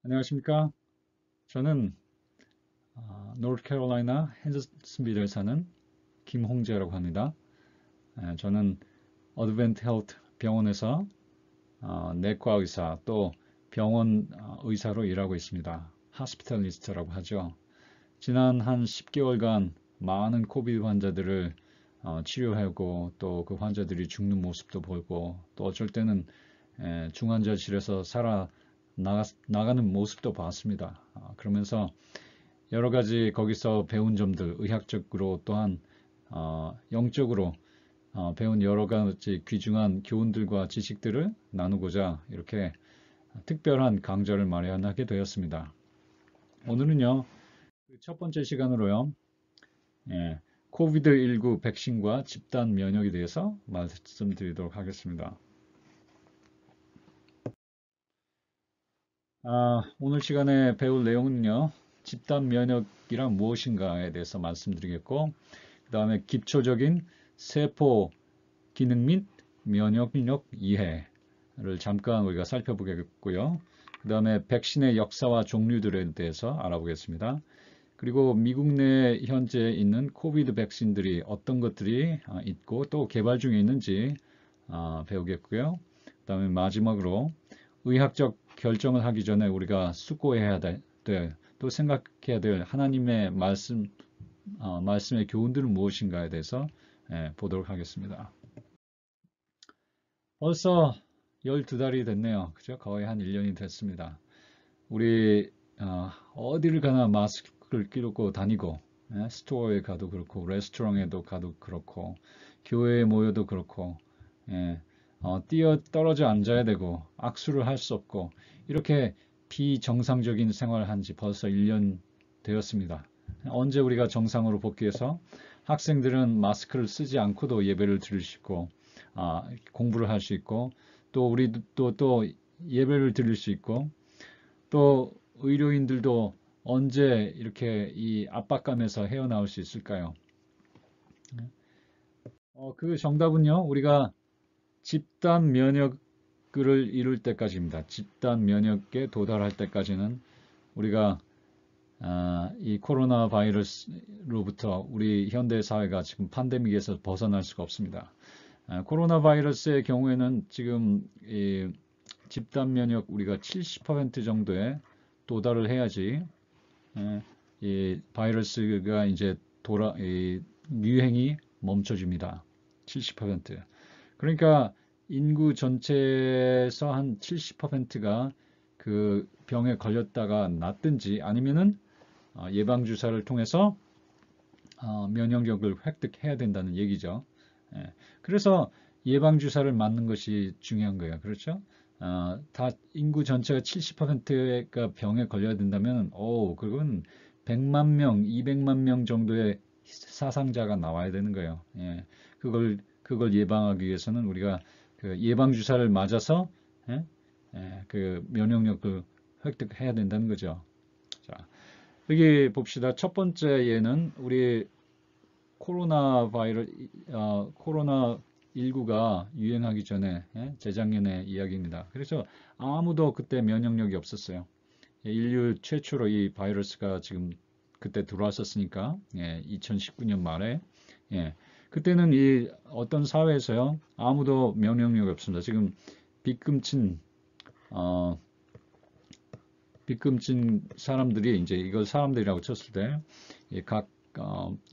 안녕하십니까? 저는 노스캐롤라이나 핸더슨빌에 사는 김홍재라고 합니다. 저는 어드벤트 헬트 병원에서 내과 의사 또 병원 의사로 일하고 있습니다. 하스피탈리스트라고 하죠. 지난 한 10개월간 많은 코비드 환자들을 치료하고 또 그 환자들이 죽는 모습도 보고 또 어쩔 때는 중환자실에서 살아 나가는 모습도 봤습니다. 그러면서 여러 가지 거기서 배운 점들, 의학적으로 또한 영적으로 배운 여러 가지 귀중한 교훈들과 지식들을 나누고자 이렇게 특별한 강좌를 마련하게 되었습니다. 오늘은요, 첫 번째 시간으로요, 코비드19 백신과 집단 면역에 대해서 말씀드리도록 하겠습니다. 오늘 시간에 배울 내용은요, 집단 면역이란 무엇인가에 대해서 말씀드리겠고, 그 다음에 기초적인 세포 기능 및 면역력 이해를 잠깐 우리가 살펴보겠고요. 그 다음에 백신의 역사와 종류들에 대해서 알아보겠습니다. 그리고 미국 내에 현재 있는 코비드 백신들이 어떤 것들이 있고 또 개발 중에 있는지 배우겠고요. 그 다음에 마지막으로 의학적 결정을 하기 전에 우리가 숙고해야 될, 또 생각해야 될 하나님의 말씀의 교훈들은 무엇인가에 대해서 보도록 하겠습니다. 벌써 12달이 됐네요. 그죠? 거의 한 1년이 됐습니다. 우리 어디를 가나 마스크를 끼고 다니고 스토어에 가도 그렇고 레스토랑에도 가도 그렇고 교회에 모여도 그렇고 뛰어 떨어져 앉아야 되고 악수를 할 수 없고 이렇게 비정상적인 생활을 한 지 벌써 1년 되었습니다. 언제 우리가 정상으로 복귀해서 학생들은 마스크를 쓰지 않고도 예배를 드릴 수 있고 공부를 할 수 있고 또 우리도 또 예배를 드릴 수 있고 또 의료인들도 언제 이렇게 이 압박감에서 헤어나올 수 있을까요? 그 정답은요, 우리가 집단 면역을 이룰 때까지입니다. 집단 면역에 도달할 때까지는 우리가 이 코로나 바이러스로부터 우리 현대 사회가 지금 팬데믹에서 벗어날 수가 없습니다. 코로나 바이러스의 경우에는 지금 이 집단 면역 우리가 70% 정도에 도달을 해야지 이 바이러스가 이제 이 유행이 멈춰집니다. 70%. 그러니까 인구 전체에서 한 70%가 그 병에 걸렸다가 낫든지 아니면은 예방주사를 통해서 면역력을 획득해야 된다는 얘기죠. 그래서 예방주사를 맞는 것이 중요한 거예요. 그렇죠? 다 인구 전체가 70%가 병에 걸려야 된다면, 그건 100만 명, 200만 명 정도의 사상자가 나와야 되는 거예요. 그걸 예방하기 위해서는 우리가 그 예방주사를 맞아서, 그 면역력을 획득해야 된다는 거죠. 자, 여기 봅시다. 첫 번째 예는 우리 코로나19가 유행하기 전에 재작년의 이야기입니다. 그래서 아무도 그때 면역력이 없었어요. 인류 최초로 이 바이러스가 지금 그때 들어왔었으니까 2019년 말에 그때는 이 어떤 사회에서요 아무도 면역력이 없습니다. 지금 빗금친 어, 빗금친 사람들이 이제 이걸 사람들이라고 쳤을 때각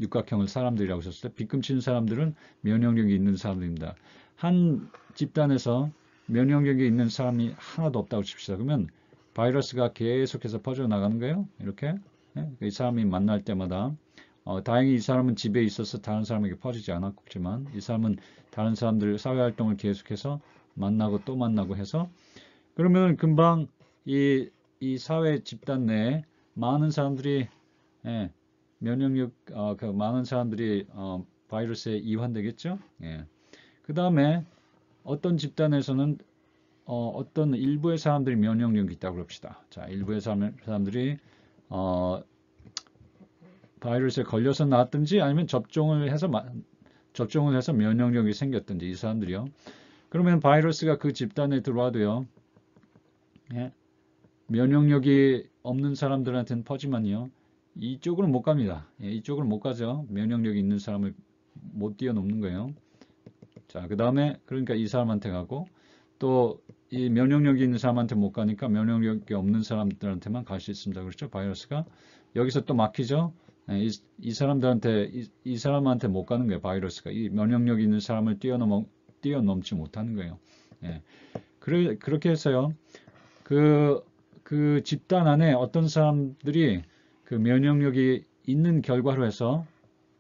육각형을 사람들이라고 쳤을 때 빗금친 사람들은 면역력이 있는 사람들입니다. 한 집단에서 면역력이 있는 사람이 하나도 없다고 칩시다. 그러면 바이러스가 계속해서 퍼져나가는 거예요. 이렇게 이 사람이 만날 때마다 다행히 이 사람은 집에 있어서 다른 사람에게 퍼지지 않았지만 이 사람은 다른 사람들 사회활동을 계속해서 만나고 또 만나고 해서 그러면 금방 이 사회 집단 내에 많은 사람들이 면역력 그 많은 사람들이 바이러스에 이완되겠죠. 그 다음에 어떤 집단에서는 어떤 일부의 사람들이 면역력이 있다고 그럽시다. 자, 일부의 사람들이 바이러스에 걸려서 나았든지 아니면 접종을 해서 면역력이 생겼든지 이 사람들이요. 그러면 바이러스가 그 집단에 들어와도요. 예, 면역력이 없는 사람들한테는 퍼지만요. 이쪽으로 못 갑니다. 예, 이쪽으로 못 가죠. 면역력이 있는 사람을 못 뛰어넘는 거예요. 자, 그 다음에 그러니까 이 사람한테 가고 또 이 면역력이 있는 사람한테 못 가니까 면역력이 없는 사람들한테만 갈 수 있습니다. 그렇죠? 바이러스가 여기서 또 막히죠. 예, 이 사람들한테 이 사람한테 못 가는 거예요. 바이러스가 이 면역력 있는 사람을 뛰어넘지 못하는 거예요. 예, 그렇게 해서요. 그 집단 안에 어떤 사람들이 그 면역력이 있는 결과로 해서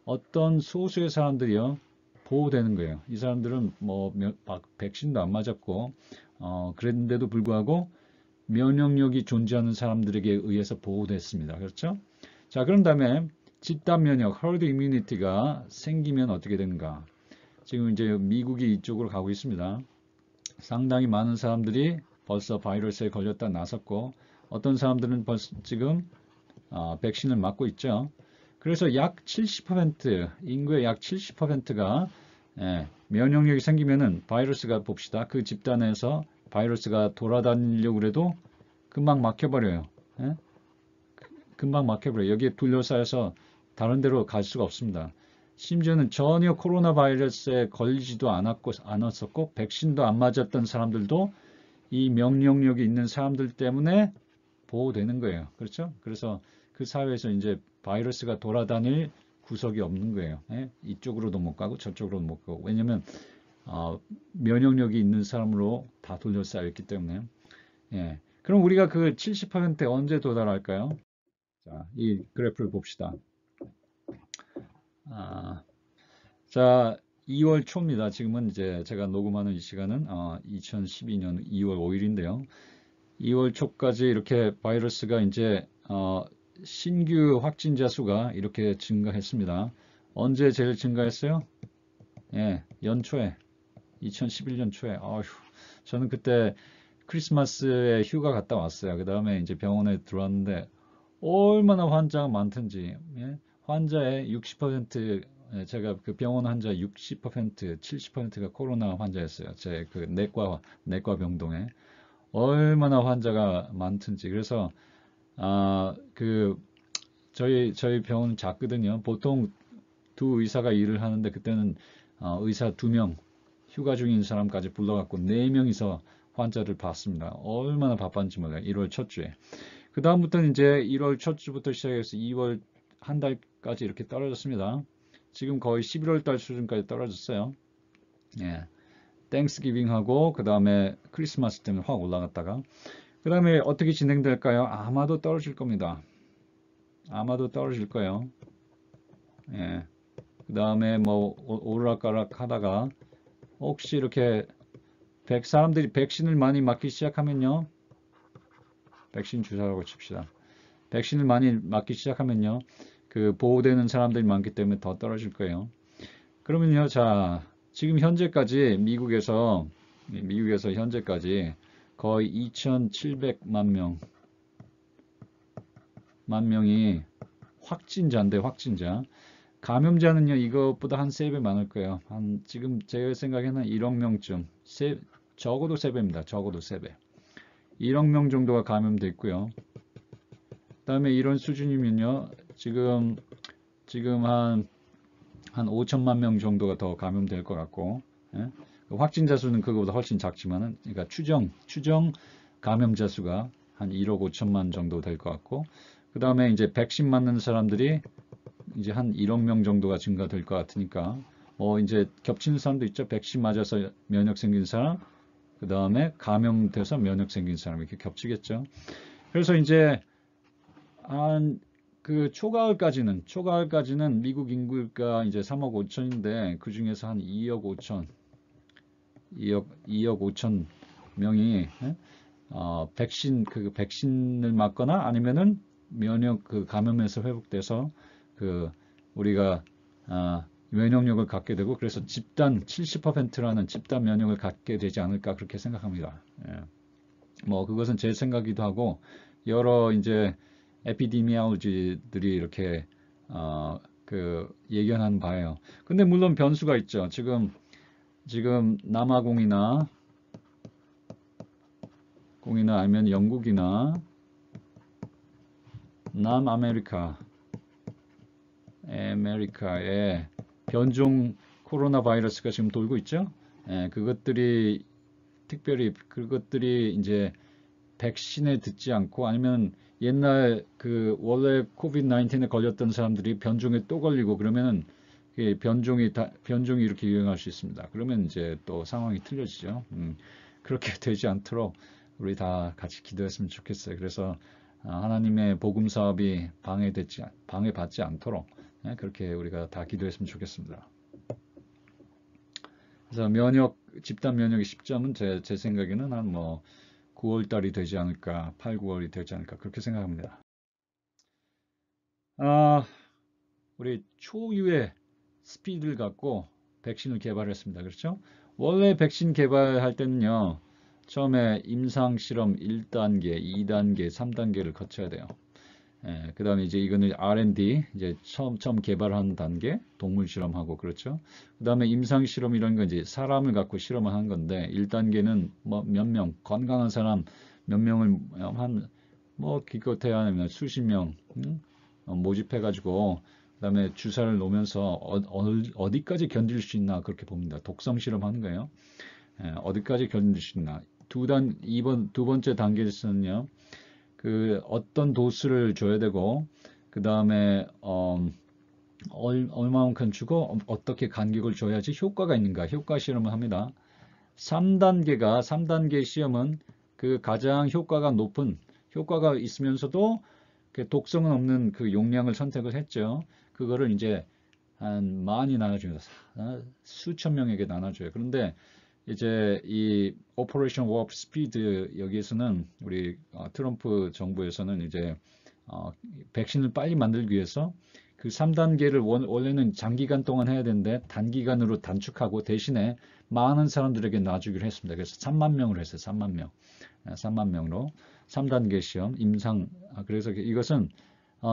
어떤 소수의 사람들이요 보호되는 거예요. 이 사람들은 뭐 백신도 안 맞았고 그랬는데도 불구하고 면역력이 존재하는 사람들에게 의해서 보호됐습니다. 그렇죠? 자, 그런 다음에 집단 면역, herd immunity가 생기면 어떻게 되는가? 지금 이제 미국이 이쪽으로 가고 있습니다. 상당히 많은 사람들이 벌써 바이러스에 걸렸다 나섰고 어떤 사람들은 벌써 지금 백신을 맞고 있죠. 그래서 약 70%, 인구의 약 70%가 면역력이 생기면은 바이러스가 봅시다. 그 집단에서 바이러스가 돌아다니려고 해도 금방 막혀버려요. 예? 금방 막혀버려요. 여기에 둘러싸여서 다른 데로 갈 수가 없습니다. 심지어는 전혀 코로나 바이러스에 걸리지도 않았었고 백신도 안 맞았던 사람들도 이 면역력이 있는 사람들 때문에 보호되는 거예요. 그렇죠? 그래서 그 사회에서 이제 바이러스가 돌아다닐 구석이 없는 거예요. 예? 이쪽으로도 못 가고 저쪽으로도 못 가고. 왜냐면 면역력이 있는 사람으로 다 둘러싸여 있기 때문에. 예. 그럼 우리가 그 70%에 언제 도달할까요? 자, 이 그래프를 봅시다. 자, 2월 초입니다. 지금은 이제 제가 녹음하는 이 시간은 2012년 2월 5일인데요. 2월 초까지 이렇게 바이러스가 이제 신규 확진자 수가 이렇게 증가했습니다. 언제 제일 증가했어요? 예, 연초에 2011년 초에. 어휴, 저는 그때 크리스마스에 휴가 갔다 왔어요. 그 다음에 이제 병원에 들어왔는데 얼마나 환자가 많던지. 예? 환자의 60%, 제가 그 병원 환자 60%, 70%가 코로나 환자였어요. 제 그 내과 병동에 얼마나 환자가 많던지. 그래서 그 저희 병원은 작거든요. 보통 두 의사가 일을 하는데 그때는 의사 2명, 휴가 중인 사람까지 불러갖고 4명이서 환자를 봤습니다. 얼마나 바빴는지 몰라요. 1월 첫 주에. 그 다음부터는 이제 1월 첫 주부터 시작해서 2월 한 달까지 이렇게 떨어졌습니다. 지금 거의 11월 달 수준까지 떨어졌어요. 예. 땡스기빙하고 그 다음에 크리스마스 때문에 확 올라갔다가 그 다음에 어떻게 진행될까요? 아마도 떨어질 겁니다. 아마도 떨어질 거예요. 예. 그 다음에 뭐 오르락가락 하다가 혹시 이렇게 사람들이 백신을 많이 맞기 시작하면요. 백신 주사라고 칩시다. 백신을 많이 맞기 시작하면요. 그 보호되는 사람들이 많기 때문에 더 떨어질 거예요. 그러면요. 자, 지금 현재까지 미국에서 현재까지 거의 2,700만 명이 확진자인데 확진자. 감염자는요. 이것보다 한 3배 많을 거예요. 지금 제 생각에는 1억 명쯤. 적어도 3배입니다. 적어도 3배. 1억 명 정도가 감염돼 있고요. 그다음에 이런 수준이면요. 지금 한 5천만 명 정도가 더 감염될 것 같고, 예? 확진자 수는 그거보다 훨씬 작지만은, 그러니까 추정 감염자 수가 한 1억 5천만 정도 될 것 같고, 그 다음에 이제 백신 맞는 사람들이 이제 한 1억 명 정도가 증가될 것 같으니까, 이제 겹치는 사람도 있죠. 백신 맞아서 면역 생긴 사람, 그 다음에 감염돼서 면역 생긴 사람 이렇게 겹치겠죠. 그래서 이제 한 그 초가을까지는 미국 인구가 이제 3억 5천인데 그 중에서 한 2억 5천 명이 백신을 맞거나 아니면은 면역 그 감염에서 회복돼서 그 우리가 면역력을 갖게 되고 그래서 집단 70%라는 집단 면역을 갖게 되지 않을까 그렇게 생각합니다. 예. 뭐 그것은 제 생각이기도 하고 여러 이제 에피데미올로지들이 이렇게 예견한 바예요. 근데 물론 변수가 있죠. 지금 남아공이나 아니면 영국이나 아메리카에 변종 코로나 바이러스가 지금 돌고 있죠. 예, 그것들이 이제 백신에 듣지 않고 아니면 옛날 그 원래 코비드 19에 걸렸던 사람들이 변종에 또 걸리고 그러면은 변종이 이렇게 유행할 수 있습니다. 그러면 이제 또 상황이 틀려지죠. 그렇게 되지 않도록 우리 다 같이 기도했으면 좋겠어요. 그래서 하나님의 복음 사업이 방해받지 않도록 그렇게 우리가 다 기도했으면 좋겠습니다. 그래서 집단 면역의 시점은 제 생각에는 한 뭐 9월 달이 되지 않을까, 8, 9월이 되지 않을까 그렇게 생각합니다. 우리 초유의 스피드를 갖고 백신을 개발했습니다. 그렇죠? 원래 백신 개발할 때는요, 처음에 임상 실험 1단계, 2단계, 3단계를 거쳐야 돼요. 그 다음에 이제 이거는 R&D, 이제 처음 개발한 단계, 동물 실험하고, 그렇죠? 그 다음에 임상 실험 이런 건 이제 사람을 갖고 실험을 한 건데, 1단계는 뭐 몇 명, 건강한 사람 몇 명을 기껏해야 하면 수십 명, 모집해가지고, 그 다음에 주사를 놓으면서 어디까지 견딜 수 있나 그렇게 봅니다. 독성 실험하는 거예요. 어디까지 견딜 수 있나. 두 번째 단계에서는요, 그 어떤 도수를 줘야 되고 그 다음에 얼마만큼 주고 어떻게 간격을 줘야지 효과가 있는가 효과 실험을 합니다. 3단계 시험은 그 가장 효과가 있으면서도 그 독성은 없는 그 용량을 선택을 했죠. 그거를 이제 한 많이 나눠줍니다. 수천 명에게 나눠줘요. 그런데 이제 이 오퍼레이션 워프 스피드 여기에서는 우리 트럼프 정부에서는 이제 백신을 빨리 만들기 위해서 그 3단계를 원래는 장기간 동안 해야 되는데 단기간으로 단축하고 대신에 많은 사람들에게 놔주기로 했습니다. 그래서 3만 명으로 했어요. 3만 명. 3만 명으로 3단계 시험 그래서 이것은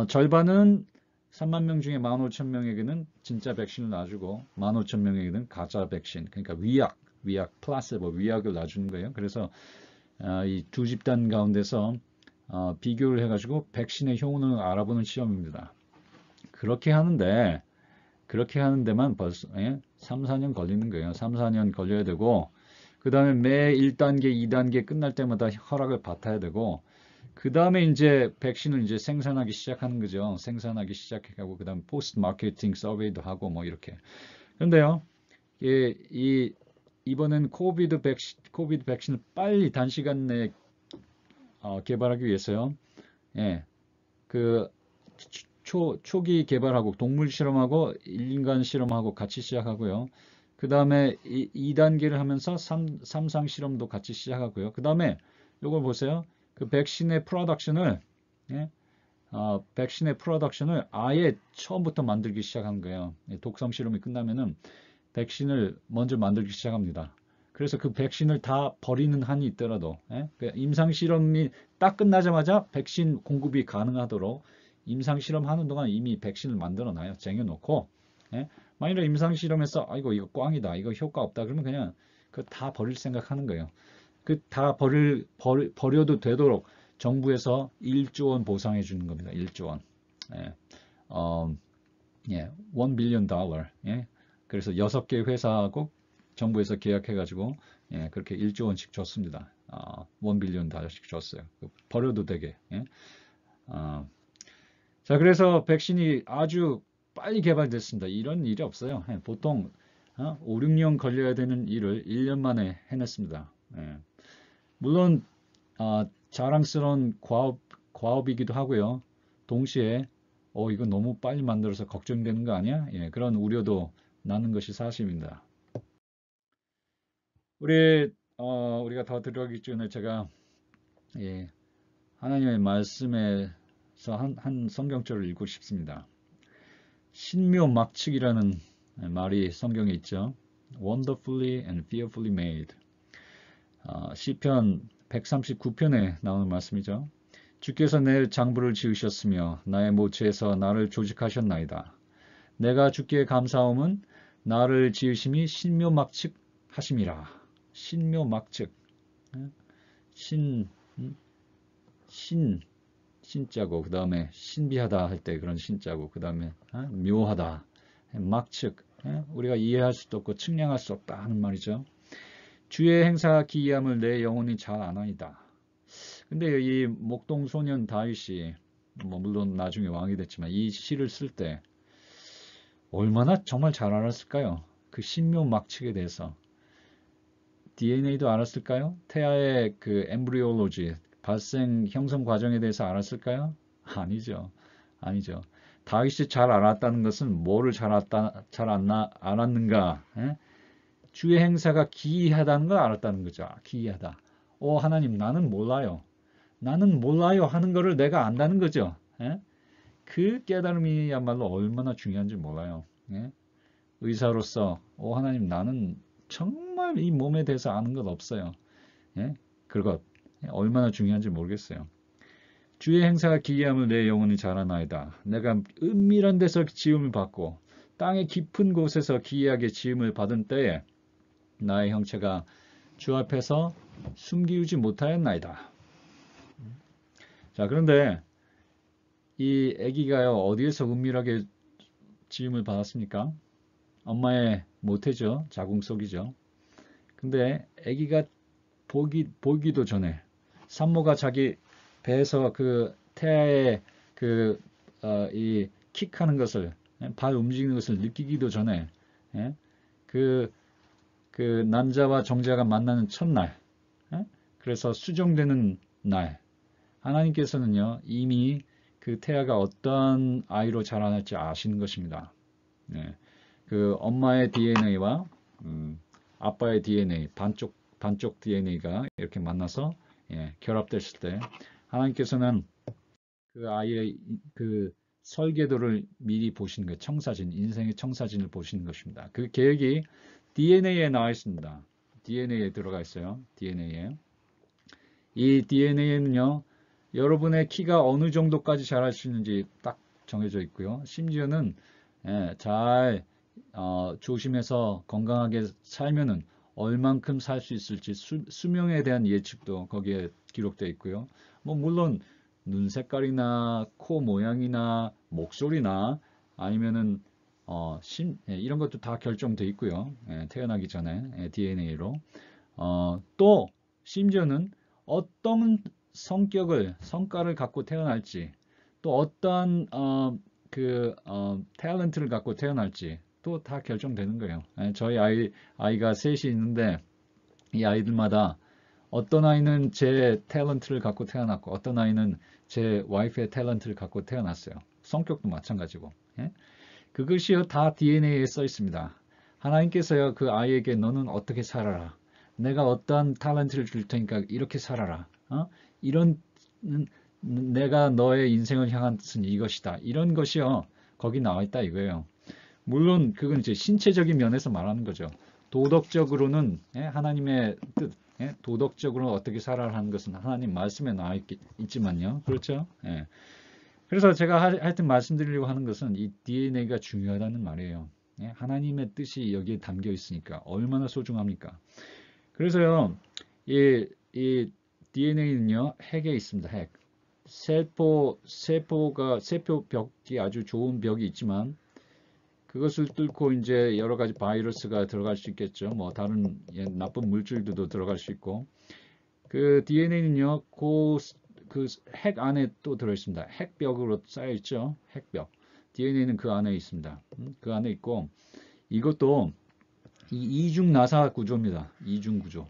절반은 3만 명 중에 15,000명에게는 진짜 백신을 놔주고 15,000명에게는 가짜 백신, 그러니까 플라세보, 위약을 놔주는 거예요. 그래서 이 두 집단 가운데서 비교를 해가지고 백신의 효능을 알아보는 시험입니다. 그렇게 하는 데만 벌써 3, 4년 걸리는 거예요. 3, 4년 걸려야 되고 그 다음에 매 1단계, 2단계 끝날 때마다 허락을 받아야 되고 그 다음에 이제 백신을 이제 생산하기 시작하는 거죠. 생산하기 시작하고 그 다음에 포스트 마케팅 서베이도 하고 뭐 이렇게. 그런데요, 이번엔 코비드 백신을 빨리 단시간 내에 개발하기 위해서요. 예, 그 초기 개발하고 동물 실험하고 인간 실험하고 같이 시작하고요. 그 다음에 2단계를 하면서 3상 실험도 같이 시작하고요. 그 다음에 이걸 보세요. 그 백신의 프로덕션을 아예 처음부터 만들기 시작한 거예요. 독성 실험이 끝나면은 백신을 먼저 만들기 시작합니다. 그래서 그 백신을 다 버리는 한이 있더라도 임상 실험이 딱 끝나자마자 백신 공급이 가능하도록 임상 실험하는 동안 이미 백신을 만들어 놔요. 쟁여놓고 만일에 임상 실험에서 이거 꽝이다, 이거 효과 없다 그러면 그냥 그 다 버릴 생각하는 거예요. 그 다 버려도 되도록 정부에서 1조 원 보상해 주는 겁니다. 1조 원. 1 빌리언 달러. 그래서 6개 회사하고 정부에서 계약해가지고 그렇게 1조 원씩 줬습니다. 1 빌리언 달러씩 줬어요. 버려도 되게. 자, 그래서 백신이 아주 빨리 개발됐습니다. 이런 일이 없어요. 보통 5, 6년 걸려야 되는 일을 1년 만에 해냈습니다. 물론 자랑스러운 과업이기도 하고요. 동시에 이거 너무 빨리 만들어서 걱정되는 거 아니야? 그런 우려도 나는 것이 사실입니다. 우리가 더 들어가기 전에 제가 하나님의 말씀에서 한 성경절을 읽고 싶습니다. 신묘막측이라는 말이 성경에 있죠. Wonderfully and fearfully made. 시편 139편에 나오는 말씀이죠. 주께서 내 장부를 지으셨으며 나의 모체에서 나를 조직하셨나이다. 내가 주께 감사함은 나를 지으심이 신묘막측 하심이라. 신묘막측. 신자고, 그 다음에 신비하다 할 때 그런 신자고, 그 다음에 묘하다, 막측, 우리가 이해할 수도 없고 측량할 수 없다 하는 말이죠. 주의 행사 기이함을 내 영혼이 잘 아나이다. 근데 이 목동 소년 다윗이 뭐 물론 나중에 왕이 됐지만 이 시를 쓸 때 얼마나 정말 잘 알았을까요? 그 신묘 막측에 대해서. DNA도 알았을까요? 태아의 그 엠브리올로지, 발생 형성 과정에 대해서 알았을까요? 아니죠. 아니죠. 다윗이 잘 알았다는 것은 뭐를 알았는가? 예? 주의 행사가 기이하다는 걸 알았다는 거죠. 기이하다. 하나님, 나는 몰라요. 나는 몰라요 하는 거를 내가 안다는 거죠. 예? 그 깨달음이야말로 얼마나 중요한지 몰라요. 예? 의사로서, 하나님, 나는 정말 이 몸에 대해서 아는 것 없어요. 예? 그것 얼마나 중요한지 모르겠어요. 주의 행사가 기이함을 내 영혼이 잘 아나이다. 내가 은밀한 데서 지음을 받고 땅의 깊은 곳에서 기이하게 지음을 받은 때에 나의 형체가 주 앞에서 숨기우지 못하였나이다. 자, 그런데 이 아기가요, 어디에서 은밀하게 지음을 받았습니까? 엄마의 모태죠. 자궁 속이죠. 근데 아기가 보기도 전에 산모가 자기 배에서 그 태아의 이 킥하는 것을, 발 움직이는 것을 느끼기도 전에, 그 남자와 정자가 만나는 첫날, 그래서 수정되는 날, 하나님께서는요, 이미 그 태아가 어떤 아이로 자라날지 아시는 것입니다. 그 엄마의 DNA와 아빠의 DNA, 반쪽 DNA가 이렇게 만나서 결합됐을 때 하나님께서는 그 아이의 그 설계도를 미리 보시는 거예요. 청사진, 인생의 청사진을 보시는 것입니다. 그 계획이 DNA에 나와 있습니다. DNA에 들어가 있어요. DNA에. 이 DNA에는요, 여러분의 키가 어느 정도까지 자랄 수 있는지 딱 정해져 있고요. 심지어는 잘 조심해서 건강하게 살면은 얼만큼 살 수 있을지 수명에 대한 예측도 거기에 기록되어 있고요. 뭐 물론 눈 색깔이나 코 모양이나 목소리나 아니면은 이런 것도 다 결정되어 있고요. 태어나기 전에 DNA로 또 심지어는 어떤 성과를 갖고 태어날지 또 어떤 탤런트를 갖고 태어날지 또 다 결정되는 거예요. 저희 아이가 셋이 있는데 이 아이들마다 어떤 아이는 제 탤런트를 갖고 태어났고 어떤 아이는 제 와이프의 탤런트를 갖고 태어났어요. 성격도 마찬가지고. 그것이요 다 DNA에 써 있습니다. 하나님께서요 그 아이에게 너는 어떻게 살아라. 내가 어떠한 탤런트를 줄 테니까 이렇게 살아라. 이런 내가 너의 인생을 향한 뜻은 이것이다. 이런 것이요 거기 나와 있다 이거예요. 물론 그건 이제 신체적인 면에서 말하는 거죠. 도덕적으로는 하나님의 뜻, 도덕적으로 어떻게 살아야 하는 것은 하나님 말씀에 나와 있지만요. 그렇죠? 그래서 제가 하여튼 말씀드리려고 하는 것은 이 DNA가 중요하다는 말이에요. 하나님의 뜻이 여기에 담겨 있으니까 얼마나 소중합니까? 그래서요, 이 DNA는요, 핵에 있습니다. 핵. 세포벽이 아주 좋은 벽이 있지만 그것을 뚫고 이제 여러 가지 바이러스가 들어갈 수 있겠죠. 뭐 다른 나쁜 물질들도 들어갈 수 있고. 그 DNA는요, 그 핵 안에 또 들어있습니다. 핵벽으로 쌓여 있죠. 핵벽. DNA는 그 안에 있습니다. 그 안에 있고 이것도 이중 나사 구조입니다. 이중 구조.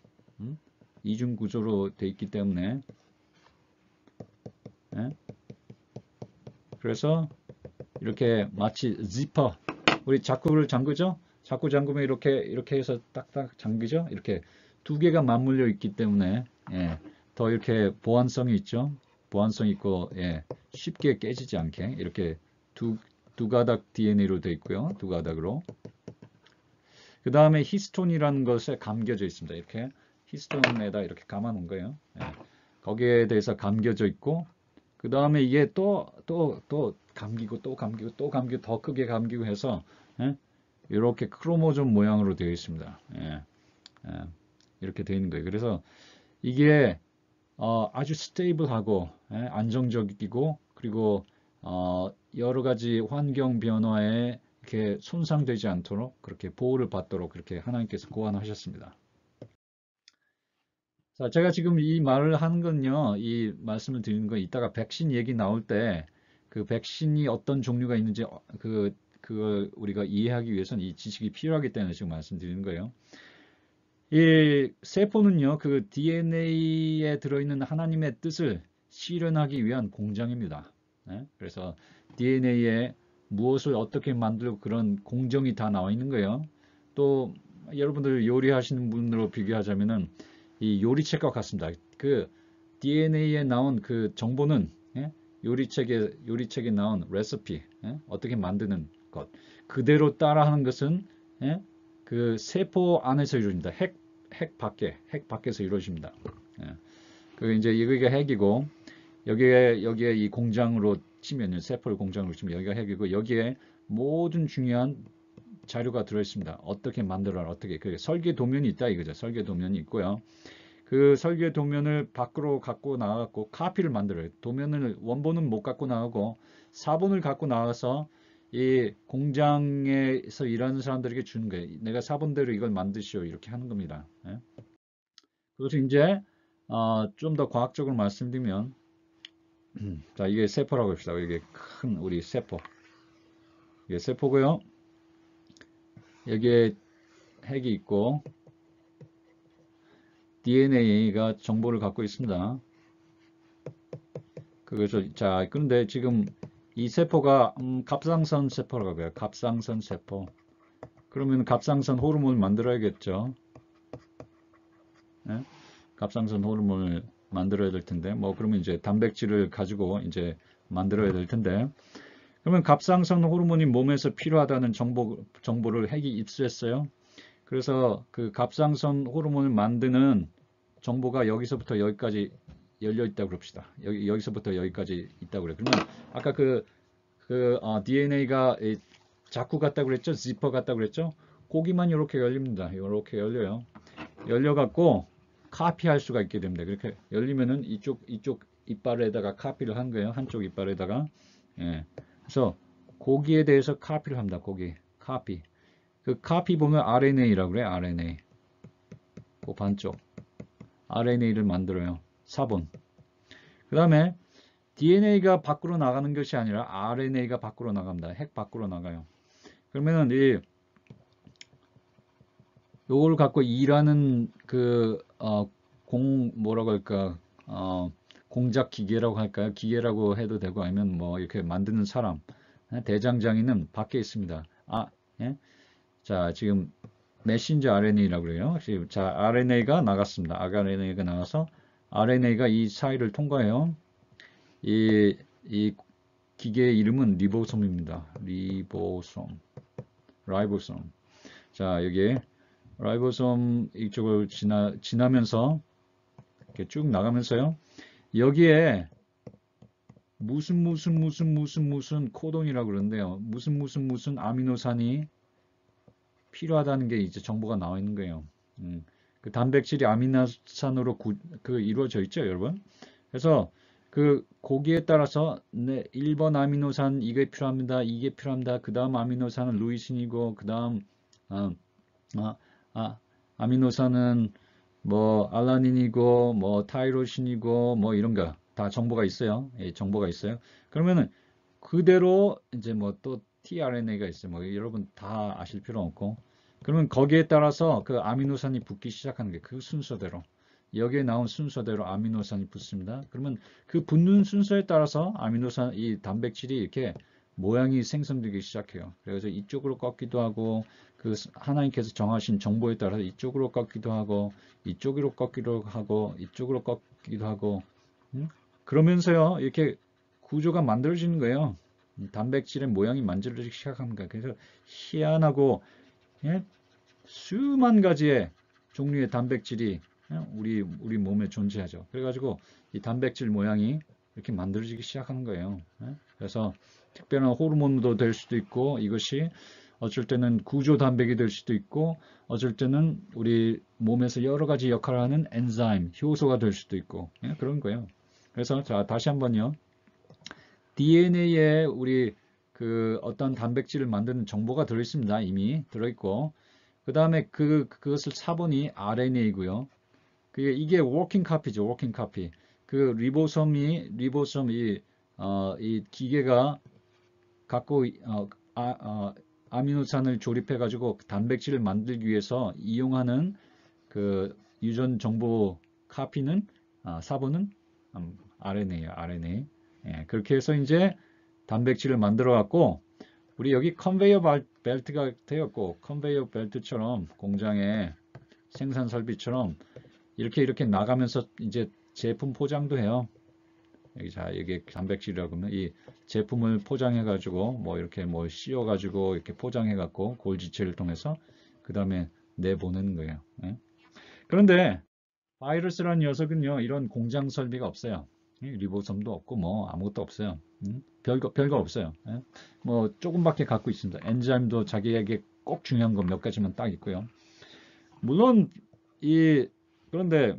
이중 구조로 돼 있기 때문에 그래서 이렇게 마치 지퍼 우리 자꾸를 잠그죠? 자꾸 잠그면 이렇게 해서 딱딱 잠기죠? 이렇게 두 개가 맞물려 있기 때문에 더 이렇게 보안성이 있죠? 보안성 있고 쉽게 깨지지 않게 이렇게 두 가닥 DNA로 되어 있고요. 두 가닥으로. 그 다음에 히스톤이라는 것에 감겨져 있습니다. 이렇게 히스톤에다 이렇게 감아 놓은 거예요. 거기에 대해서 감겨져 있고 그 다음에 이게 또 감기고 또 감기고 또 감기고 더 크게 감기고 해서 이렇게 크로모좀 모양으로 되어 있습니다. 이렇게 되어 있는 거예요. 그래서 이게 아주 스테이블하고 안정적이고 그리고 여러 가지 환경 변화에 이렇게 손상되지 않도록 그렇게 보호를 받도록 그렇게 하나님께서 고안하셨습니다. 자, 제가 지금 이 말을 하는 건요, 이 말씀을 드리는 건 이따가 백신 얘기 나올 때 그 백신이 어떤 종류가 있는지 그걸 우리가 이해하기 위해서는 이 지식이 필요하기 때문에 지금 말씀드리는 거예요. 이 세포는요, 그 DNA에 들어있는 하나님의 뜻을 실현하기 위한 공장입니다. 그래서 DNA에 무엇을 어떻게 만들고 그런 공정이 다 나와 있는 거예요. 또 여러분들 요리하시는 분으로 비교하자면은 이 요리책과 같습니다. 그 DNA에 나온 그 정보는 요리책에 나온 레시피, 어떻게 만드는 것 그대로 따라하는 것은 그 세포 안에서 이루어집니다. 핵 밖에서 이루어집니다. 그 이제 여기가 핵이고 여기에 이 공장으로 치면요, 세포를 공장으로 치면 여기가 핵이고 여기에 모든 중요한 자료가 들어있습니다. 어떻게 만들어라, 어떻게 그 설계 도면이 있다 이거죠. 설계 도면이 있고요. 그 설계 도면을 밖으로 갖고 나가고 카피를 만들어요. 도면을 원본은 못 갖고 나가고 사본을 갖고 나가서 이 공장에서 일하는 사람들에게 주는 거예요. 내가 사본대로 이걸 만드시오 이렇게 하는 겁니다. 그래서 이제 좀 더 과학적으로 말씀드리면 자 이게 세포라고 합시다. 이게 큰 우리 세포 이게 세포고요. 여기에 핵이 있고 DNA가 정보를 갖고 있습니다. 그래서 자 그런데 지금 이 세포가 갑상선 세포라고 해요. 갑상선 세포. 그러면 갑상선 호르몬을 만들어야겠죠. 네? 갑상선 호르몬을 만들어야 될 텐데 뭐 그러면 이제 단백질을 가지고 이제 만들어야 될 텐데 그러면 갑상선 호르몬이 몸에서 필요하다는 정보를 핵이 입수했어요. 그래서 그 갑상선 호르몬을 만드는 정보가 여기서부터 여기까지 열려 있다고 그럽시다. 여기서부터 여기까지 있다고 그래요. 그러면 아까 DNA가 자쿠 같다고 그랬죠? 지퍼 같다고 그랬죠? 거기만 이렇게 열립니다. 이렇게 열려요. 열려갖고 카피할 수가 있게 됩니다. 그렇게 열리면은 이쪽 이빨에다가 카피를 한 거예요. 한쪽 이빨에다가. 예. 그래서 고기에 대해서 카피를 합니다. 고기. 카피. 그 카피 보면 RNA라고 그래요. RNA. 그 반쪽. RNA를 만들어요. 사본. 그 다음에 DNA가 밖으로 나가는 것이 아니라 RNA가 밖으로 나갑니다. 핵 밖으로 나가요. 그러면은 요걸 갖고 일하는 뭐라고 할까, 공작 기계라고 할까요? 기계라고 해도 되고 아니면 뭐 이렇게 만드는 사람, 대장장이는 밖에 있습니다. 예? 자, 지금 메신저 RNA라고 그래요. 자, RNA가 나갔습니다. RNA가 나가서 RNA가 이 사이를 통과해요. 이 기계의 이름은 리보솜입니다. 리보솜. 자, 여기에 라이보솜 이쪽을 지나면서 이렇게 쭉 나가면서요. 여기에 무슨 코돈이라고 그러는데요. 무슨 아미노산이 필요하다는 게 이제 정보가 나와 있는 거예요. 그 단백질이 아미노산으로 이루어져 있죠, 여러분. 그래서 그 거기에 따라서 1번 아미노산 이게 필요합니다. 이게 필요합니다. 그 다음 아미노산은 루이신이고 그 다음 아미노산은 뭐 알라닌이고 뭐 타이로신이고 뭐 이런 거 다 정보가 있어요. 예, 정보가 있어요. 그러면은 그대로 이제 뭐 또 tRNA가 있어요. 뭐 여러분 다 아실 필요 없고 그러면 거기에 따라서 그 아미노산이 붙기 시작하는 게 그 순서대로 여기에 나온 순서대로 아미노산이 붙습니다. 그러면 그 붙는 순서에 따라서 아미노산 이 단백질이 이렇게 모양이 생성되기 시작해요. 그래서 이쪽으로 꺾기도 하고 그 하나님께서 정하신 정보에 따라서 이쪽으로 꺾기도 하고 이쪽으로 꺾기도 하고 이쪽으로 꺾기도 하고 그러면서요 이렇게 구조가 만들어지는 거예요. 단백질의 모양이 만들어지기 시작합니다. 그래서 희한하고 수만 가지의 종류의 단백질이 우리 몸에 존재하죠. 그래가지고 이 단백질 모양이 이렇게 만들어지기 시작하는 거예요. 그래서 특별한 호르몬도 될 수도 있고 이것이 어쩔 때는 구조 단백이 될 수도 있고, 어쩔 때는 우리 몸에서 여러 가지 역할을 하는 엔자임, 효소가 될 수도 있고, 예, 그런 거예요. 그래서 자, 다시 한번요. DNA에 우리 그 어떤 단백질을 만드는 정보가 들어있습니다. 이미 들어있고, 그 다음에 그것을 사본이 RNA고요. 이게 워킹 카피죠. 워킹 카피. 리보솜 이 기계가 갖고 아미노산을 조립해 가지고 단백질을 만들기 위해서 이용하는 그 유전 정보 카피는 사본은 RNA예요. RNA. 예, 그렇게 해서 이제 단백질을 만들어 갖고 우리 여기 컨베이어 벨트가 되었고 컨베이어 벨트처럼 공장의 생산 설비처럼 이렇게 나가면서 이제 제품 포장도 해요. 여기 자, 이게 단백질이라고 하면 이 제품을 포장해 가지고 뭐 이렇게 뭐 씌워 가지고 이렇게 포장해 갖고 골지체를 통해서 그 다음에 내보내는 거예요. 예? 그런데 바이러스라는 녀석은요, 이런 공장 설비가 없어요. 리보솜도 없고 뭐 아무것도 없어요. 별거 없어요. 예? 뭐 조금밖에 갖고 있습니다. 엔자임도 자기에게 꼭 중요한 거 몇 가지만 딱 있고요. 물론 그런데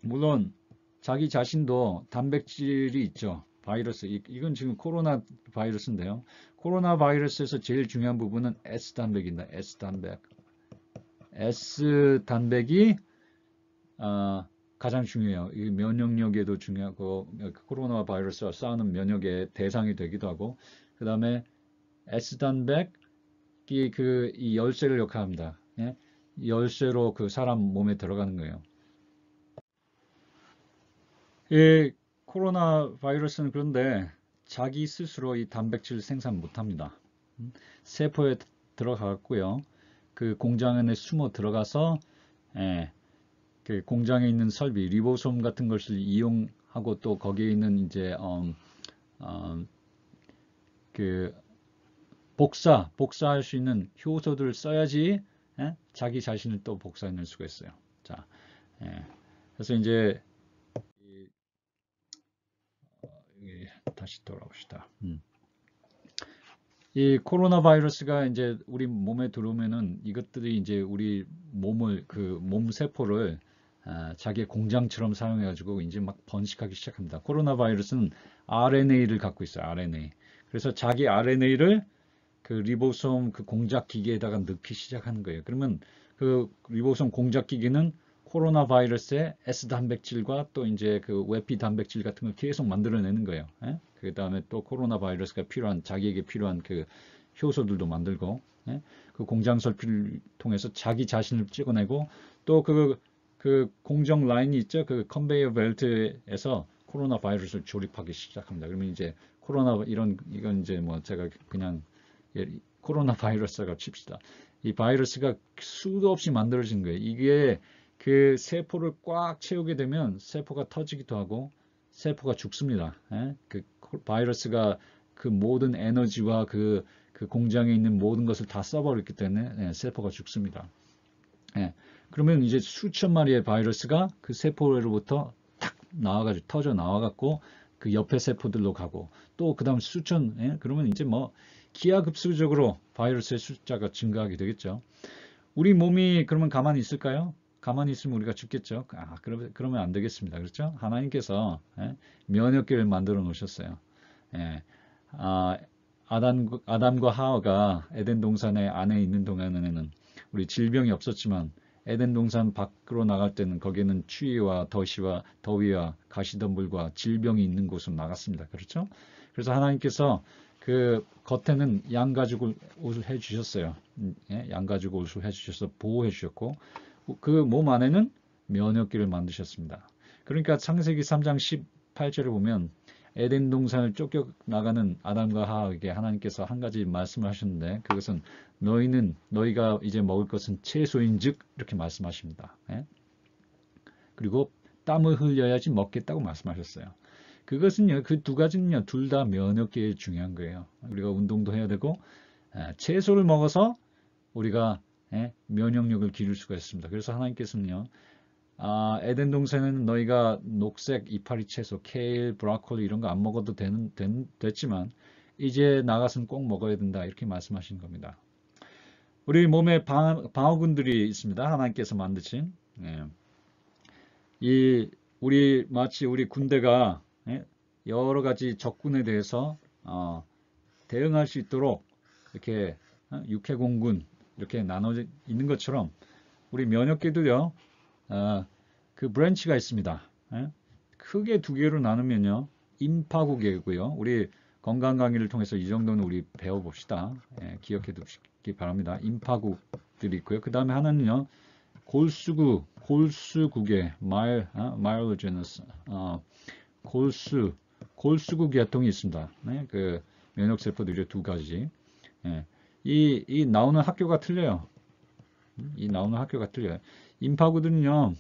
물론 자기 자신도 단백질이 있죠. 바이러스. 이건 지금 코로나 바이러스인데요. 코로나 바이러스에서 제일 중요한 부분은 S단백입니다. S단백. S단백이 가장 중요해요. 이 면역력에도 중요하고 코로나 바이러스와 싸우는 면역의 대상이 되기도 하고 그 다음에 S단백이 이 열쇠를 역할합니다. 예? 열쇠로 그 사람 몸에 들어가는 거예요. 이 코로나 바이러스는 그런데 자기 스스로 이 단백질 생산 못합니다. 세포에 들어갔고요. 그 공장 안에 숨어 들어가서 그 공장에 있는 설비, 리보솜 같은 것을 이용하고 또 거기에 있는 이제 그 복사할 수 있는 효소들을 써야지 자기 자신을 또 복사해낼 수가 있어요. 자, 그래서 이제 다시 돌아봅시다. 이 코로나 바이러스가 이제 우리 몸에 들어오면은 이것들이 이제 우리 몸 세포를 자기의 공장처럼 사용해 가지고 이제 막 번식하기 시작합니다. 코로나 바이러스는 RNA를 갖고 있어요. RNA. 그래서 자기 RNA를 그 리보솜 그 공작 기계에다가 넣기 시작하는 거예요. 그러면 그 리보솜 공작 기계는 코로나 바이러스의 S 단백질과 또 이제 그 외피 단백질 같은 걸 계속 만들어내는 거예요. 그 다음에 또 코로나 바이러스가 자기에게 필요한 그 효소들도 만들고, 그 공장 설비를 통해서 자기 자신을 찍어내고, 또 그 공정 라인이 있죠. 그 컨베이어 벨트에서 코로나 바이러스를 조립하기 시작합니다. 그러면 이제 이건 이제 뭐 제가 그냥 코로나 바이러스가 칩시다. 이 바이러스가 수도 없이 만들어진 거예요. 이게 그 세포를 꽉 채우게 되면 세포가 터지기도 하고 세포가 죽습니다. 그 바이러스가 그 모든 에너지와 그 공장에 있는 모든 것을 다 써버렸기 때문에 세포가 죽습니다. 그러면 이제 수천 마리의 바이러스가 그 세포로부터 탁 나와가지고 터져 나와갖고 그 옆에 세포들로 가고 또 그 다음 그러면 이제 뭐 기하급수적으로 바이러스의 숫자가 증가하게 되겠죠. 우리 몸이 그러면 가만히 있을까요? 가만히 있으면 우리가 죽겠죠. 그러면 안 되겠습니다. 그렇죠? 하나님께서 면역계를 만들어 놓으셨어요. 아담과 하와가 에덴 동산의 안에 있는 동안에는 우리 질병이 없었지만 에덴 동산 밖으로 나갈 때는 거기에는 추위와 더위와 가시덤불과 질병이 있는 곳으로 나갔습니다. 그렇죠? 그래서 하나님께서 그 겉에는 양가죽 옷을 해주셨어요. 양가죽 옷을 해주셔서 보호해 주셨고 그 몸 안에는 면역기를 만드셨습니다. 그러니까 창세기 3장 18절을 보면 에덴 동산을 쫓겨나가는 아담과 하와에게 하나님께서 한 가지 말씀을 하셨는데 그것은 너희가 이제 먹을 것은 채소인즉 이렇게 말씀하십니다. 그리고 땀을 흘려야지 먹겠다고 말씀하셨어요. 그것은요, 그 두 가지는요, 둘 다 면역계에 중요한 거예요. 우리가 운동도 해야 되고 채소를 먹어서 우리가 면역력을 기를 수가 있습니다. 그래서 하나님께서는요, 에덴 동산에는 너희가 녹색 이파리 채소, 케일, 브로콜리 이런 거 안 먹어도 됐지만 이제 나가서는 꼭 먹어야 된다 이렇게 말씀하신 겁니다. 우리 몸에 방어군들이 있습니다. 하나님께서 만드신. 예. 우리 마치 우리 군대가 예? 여러 가지 적군에 대해서 대응할 수 있도록 이렇게 육해공군 이렇게 나눠져 있는 것처럼 우리 면역계도요. 그 브랜치가 있습니다. 예? 크게 두 개로 나누면요. 임파국이고요. 우리 건강 강의를 통해서 이 정도는 우리 배워봅시다. 예, 기억해 두시기 바랍니다. 임파국들이 있고요. 그 다음에 하나는요. 골수국의 마일로제너스 골수국 계통이 있습니다. 네, 그 면역세포들이 두 가지. 예, 이 나오는 학교가 틀려요. 이 나오는 학교가 틀려요. 임파구는요,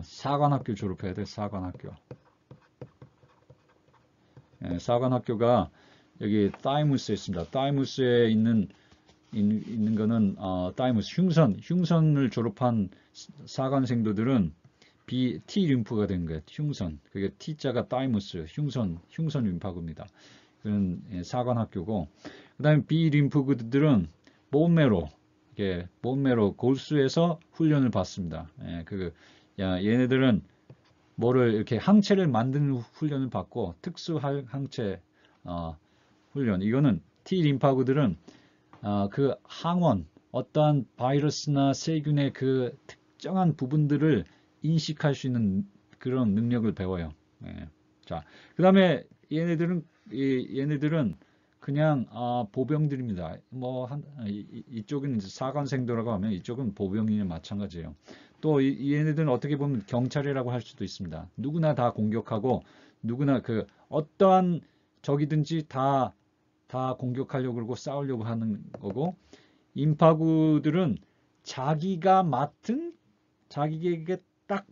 사관학교 졸업해야 돼, 사관학교. 예, 사관학교가 여기 타이무스에 있습니다. 타이무스에 있는 거는 타이무스 흉선을 졸업한 사관생도들은 T 림프가 된 거예요. 흉선. 그게 T자가 타이무스, 흉선 림파구입니다. 그런 사관학교고, 그다음에 B 림프구들은 본메로 골수에서 훈련을 받습니다. 예, 얘네들은 뭐를 이렇게 항체를 만드는 훈련을 받고 특수 항체 훈련. 이거는 T 림파구들은 그 항원, 어떠한 바이러스나 세균의 그 특정한 부분들을 인식할 수 있는 그런 능력을 배워요. 예. 자, 그 다음에 얘네들은 그냥 보병들입니다. 이쪽은 이제 사관생도라고 하면 이쪽은 보병이나 마찬가지예요. 또 얘네들은 어떻게 보면 경찰이라고 할 수도 있습니다. 누구나 다 공격하고 누구나 그 어떠한 적이든지 다 공격하려고 그러고 싸우려고 하는 거고, 임파구들은 자기에게 딱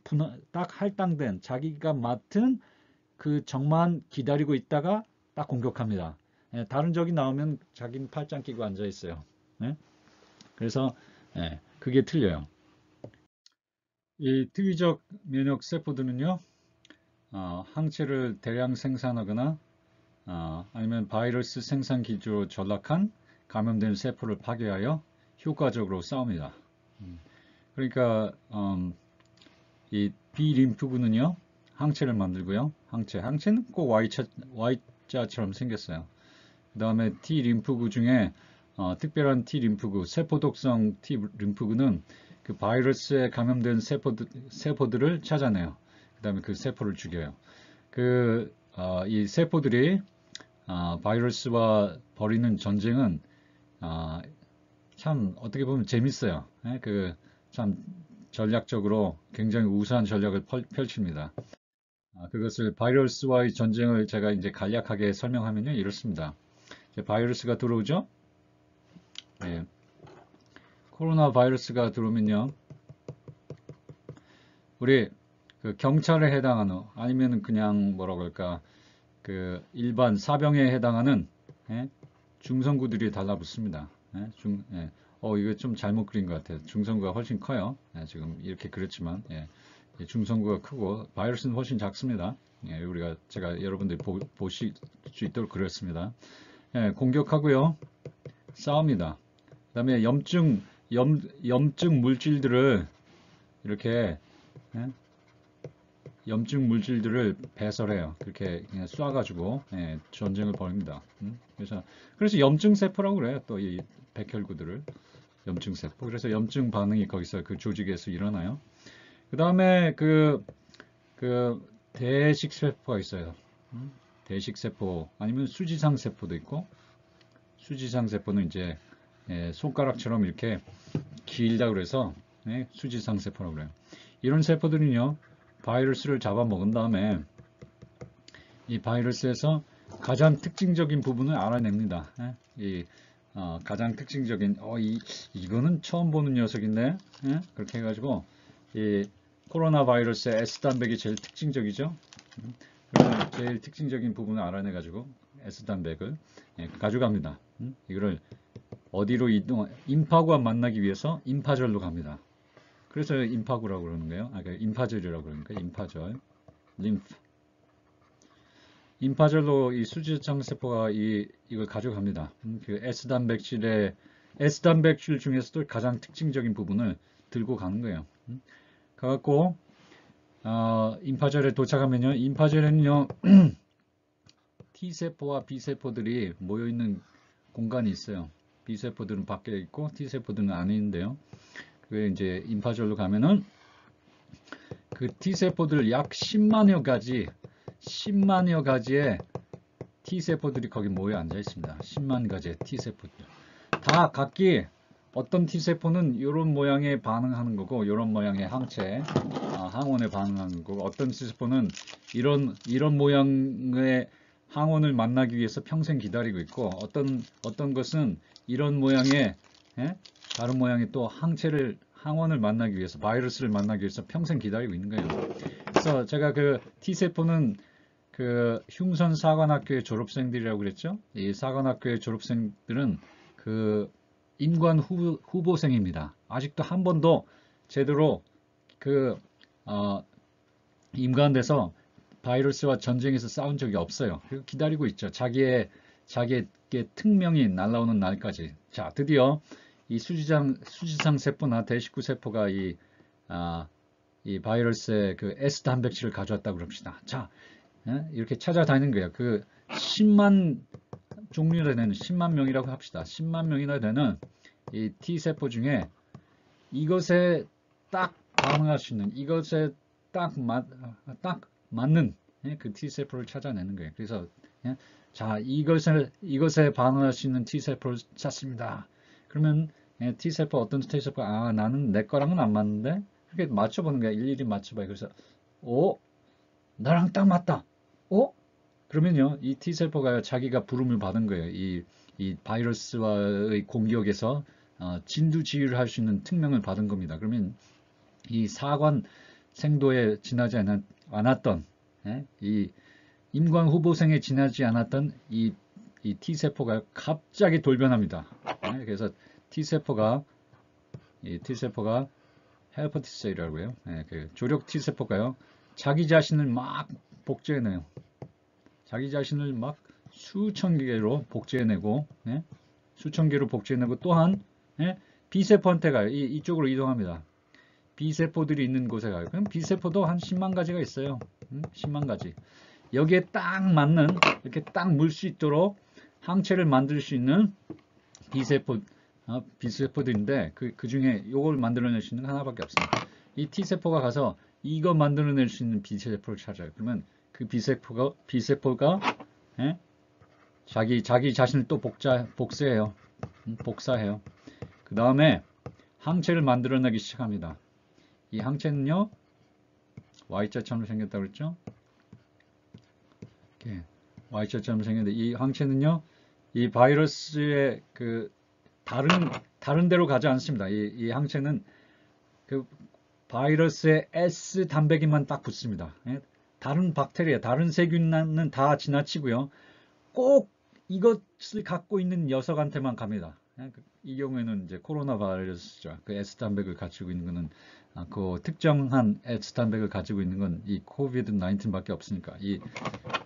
할당된 자기가 맡은 그 적만 기다리고 있다가 딱 공격합니다. 예, 다른 적이 나오면 자기는 팔짱 끼고 앉아 있어요. 예? 그래서 그게 틀려요. 이 특이적 면역 세포들은요, 항체를 대량 생산하거나 아니면 바이러스 생산 기조로 전락한 감염된 세포를 파괴하여 효과적으로 싸웁니다. 그러니까 이 B 림프구는요, 항체를 만들고요. 항체는 꼭 Y자처럼 생겼어요. 그 다음에 T 림프구 중에 특별한 T 림프구, 세포독성 T 림프구는 그 바이러스에 감염된 세포들을 찾아내요. 그 다음에 그 세포를 죽여요. 이 세포들이 바이러스와 벌이는 전쟁은 참 어떻게 보면 재밌어요. 예? 참 전략적으로 굉장히 우수한 전략을 펼칩니다. 그것을 바이러스와의 전쟁을 제가 이제 간략하게 설명하면요 이렇습니다. 바이러스가 들어오죠. 예. 코로나 바이러스가 들어오면요 우리 그 경찰에 해당하는 아니면 그냥 뭐라고 할까 그 일반 사병에 해당하는 중성구들이 달라붙습니다. 이거 좀 잘못 그린 것 같아요. 중성구가 훨씬 커요. 지금 이렇게 그렸지만 중성구가 크고 바이러스는 훨씬 작습니다. 제가 여러분들이 보실 수 있도록 그렸습니다. 공격하고요. 싸웁니다. 그 다음에 염증 물질들을 이렇게 염증 물질들을 배설해요. 그렇게 그냥 쏴가지고 전쟁을 벌입니다. 그래서 염증 세포라고 그래요. 또 이 백혈구들을 염증 세포. 그래서 염증 반응이 거기서 그 조직에서 일어나요. 그 다음에 그 대식 세포가 있어요. 대식 세포 아니면 수지상 세포도 있고, 수지상 세포는 이제 손가락처럼 이렇게 길다 그래서 수지상 세포라고 그래요. 이런 세포들은요 바이러스를 잡아먹은 다음에 이 바이러스에서 가장 특징적인 부분을 알아냅니다. 가장 특징적인 이거는 처음 보는 녀석인데 그렇게 해가지고 이 코로나 바이러스의 S단백이 제일 특징적이죠. 그래서 제일 특징적인 부분을 알아내가지고 S단백을 가져갑니다. 이거를 어디로 임파구와 만나기 위해서 임파절로 갑니다. 그래서 임파구라고 그러는 거예요. 임파절이라고 그러니까 임파절, 림프. 임파절로 이 수지장 세포가 이걸 가져갑니다. 그 S단백질의 S단백질 중에서도 가장 특징적인 부분을 들고 가는 거예요. 가갖고 임파젤에 도착하면요, 임파젤에는요 T세포와 B세포들이 모여있는 공간이 있어요. B세포들은 밖에 있고 T세포들은 안에 있는데요. 그게 이제 임파젤로 가면은 그 T세포들 약 10만여 가지의 T세포들이 거기 모여 앉아 있습니다. 10만 가지의 T세포들. 다 각기 어떤 T세포는 이런 모양에 반응하는 거고, 이런 모양의 항체, 항원에 반응하는 거고, 어떤 T세포는 이런 모양의 항원을 만나기 위해서 평생 기다리고 있고, 어떤 것은 이런 모양의, 다른 모양의 또 항원을 만나기 위해서, 바이러스를 만나기 위해서 평생 기다리고 있는 거예요. 그래서 제가 그 T세포는 그 흉선 사관학교의 졸업생들이라고 그랬죠? 이 사관학교의 졸업생들은 그 임관 후보생입니다. 아직도 한 번도 제대로 그 임관돼서 바이러스와 전쟁에서 싸운 적이 없어요. 그리고 기다리고 있죠. 자기의 특명이 날아오는 날까지. 자, 드디어 이 수지상 세포나 대식구 세포가 이 바이러스의 그 S 단백질을 가져왔다고 그럽시다. 자, 이렇게 찾아다니는 거예요. 그 10만 종류나 되는 10만 명이라고 합시다. 10만 명이나 되는 이 T세포 중에 이것에 딱 반응할 수 있는, 이것에 딱 맞는 그 T세포를 찾아내는 거예요. 그래서 자, 이것에 반응할 수 있는 T세포를 찾습니다. 그러면 T세포, 어떤 T세포가 나는 내 거랑은 안 맞는데, 그렇게 맞춰보는 거야. 일일이 맞춰봐요. 그래서 나랑 딱 맞다. 그러면요, 이 T세포가 자기가 부름을 받은 거예요. 이 바이러스와의 공격에서 진두지휘를 할 수 있는 특명을 받은 겁니다. 그러면 이 사관 생도에 지나지 않았던, 이 임관 후보생에 지나지 않았던 이 T세포가 갑자기 돌변합니다. 그래서 T세포가 헬퍼 T셀이라고 해요. 그 조력 T세포가요, 자기 자신을 막 복제해내요. 자기 자신을 막 수천 개로 복제해내고, 또한 B세포한테 가요. 이쪽으로 이동합니다. B세포들이 있는 곳에 가요. 그럼 B세포도 한 10만 가지가 있어요. 10만 가지. 여기에 딱 맞는, 이렇게 딱 물 수 있도록 항체를 만들 수 있는 B세포들인데, 그 중에 이걸 만들어낼 수 있는 하나밖에 없습니다. 이 T세포가 가서 이거 만들어낼 수 있는 B세포를 찾아요. 그러면 그 B세포가 자기 자신을 또 복사해요. 그 다음에 항체를 만들어내기 시작합니다. 이 항체는요, Y자처럼 생겼다고 그랬죠? 이렇게 Y자처럼 생겼는데, 이 항체는요, 이 바이러스의 그 다른 데로 가지 않습니다. 이 항체는 그 바이러스의 S 단백에만 딱 붙습니다. 다른 박테리아, 다른 세균은 다 지나치고요. 꼭 이것을 갖고 있는 녀석한테만 갑니다. 이 경우에는 이제 코로나 바이러스죠. 그 S 단백을 가지고 있는 거는 그 특정한 S 단백을 가지고 있는 건 이 코비드 19밖에 없으니까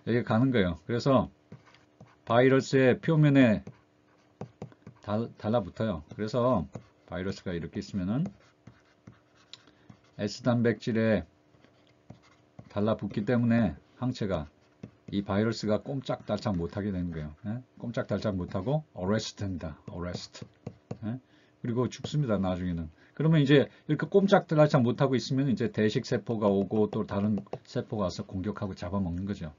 여기 가는 거예요. 그래서 바이러스의 표면에 달라붙어요. 그래서 바이러스가 이렇게 있으면은 S 단백질에 달라붙기 때문에 항체가 이 바이러스가 꼼짝달싹 못하게 되는 거예요. 꼼짝달싹 못하고 어레스트입니다. 어레스트. 그리고 죽습니다. 나중에는. 그러면 이제 이렇게 꼼짝달싹 못하고 있으면 이제 대식 세포가 오고 또 다른 세포가 와서 공격하고 잡아먹는 거죠.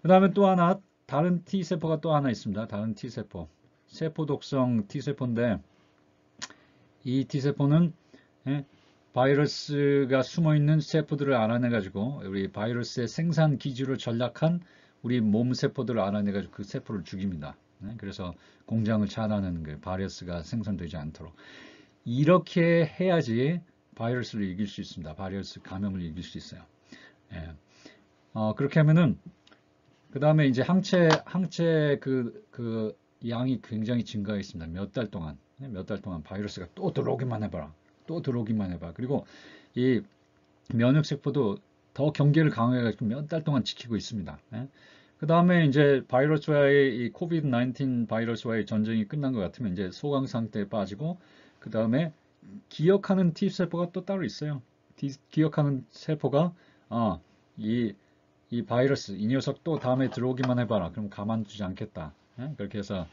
그 다음에 또 하나, 다른 T세포가 또 하나 있습니다. 다른 T세포. 세포 독성 T세포인데, 이 T세포는 바이러스가 숨어있는 세포들을 알아내가지고, 우리 바이러스의 생산 기지로 전락한 우리 몸 세포들을 알아내가지고 그 세포를 죽입니다. 그래서 공장을 차단하는 거예요. 바이러스가 생산되지 않도록. 이렇게 해야지 바이러스를 이길 수 있습니다. 바이러스 감염을 이길 수 있어요. 그렇게 하면은, 그 다음에 이제 항체 그 양이 굉장히 증가했습니다. 몇 달 동안 바이러스가 또 들어오기만 해봐라. 그리고 이 면역세포도 더 경계를 강화해가지고 몇 달 동안 지키고 있습니다. 그 다음에 이제 바이러스와의 이 코비드-19 바이러스와의 전쟁이 끝난 것 같으면 이제 소강 상태에 빠지고 그 다음에 기억하는 T세포가 또 따로 있어요. 기억하는 세포가 이, 이 바이러스, 이 녀석 또 다음에 들어오기만 해봐라. 그럼 가만두지 않겠다. 예? 그렇게 해서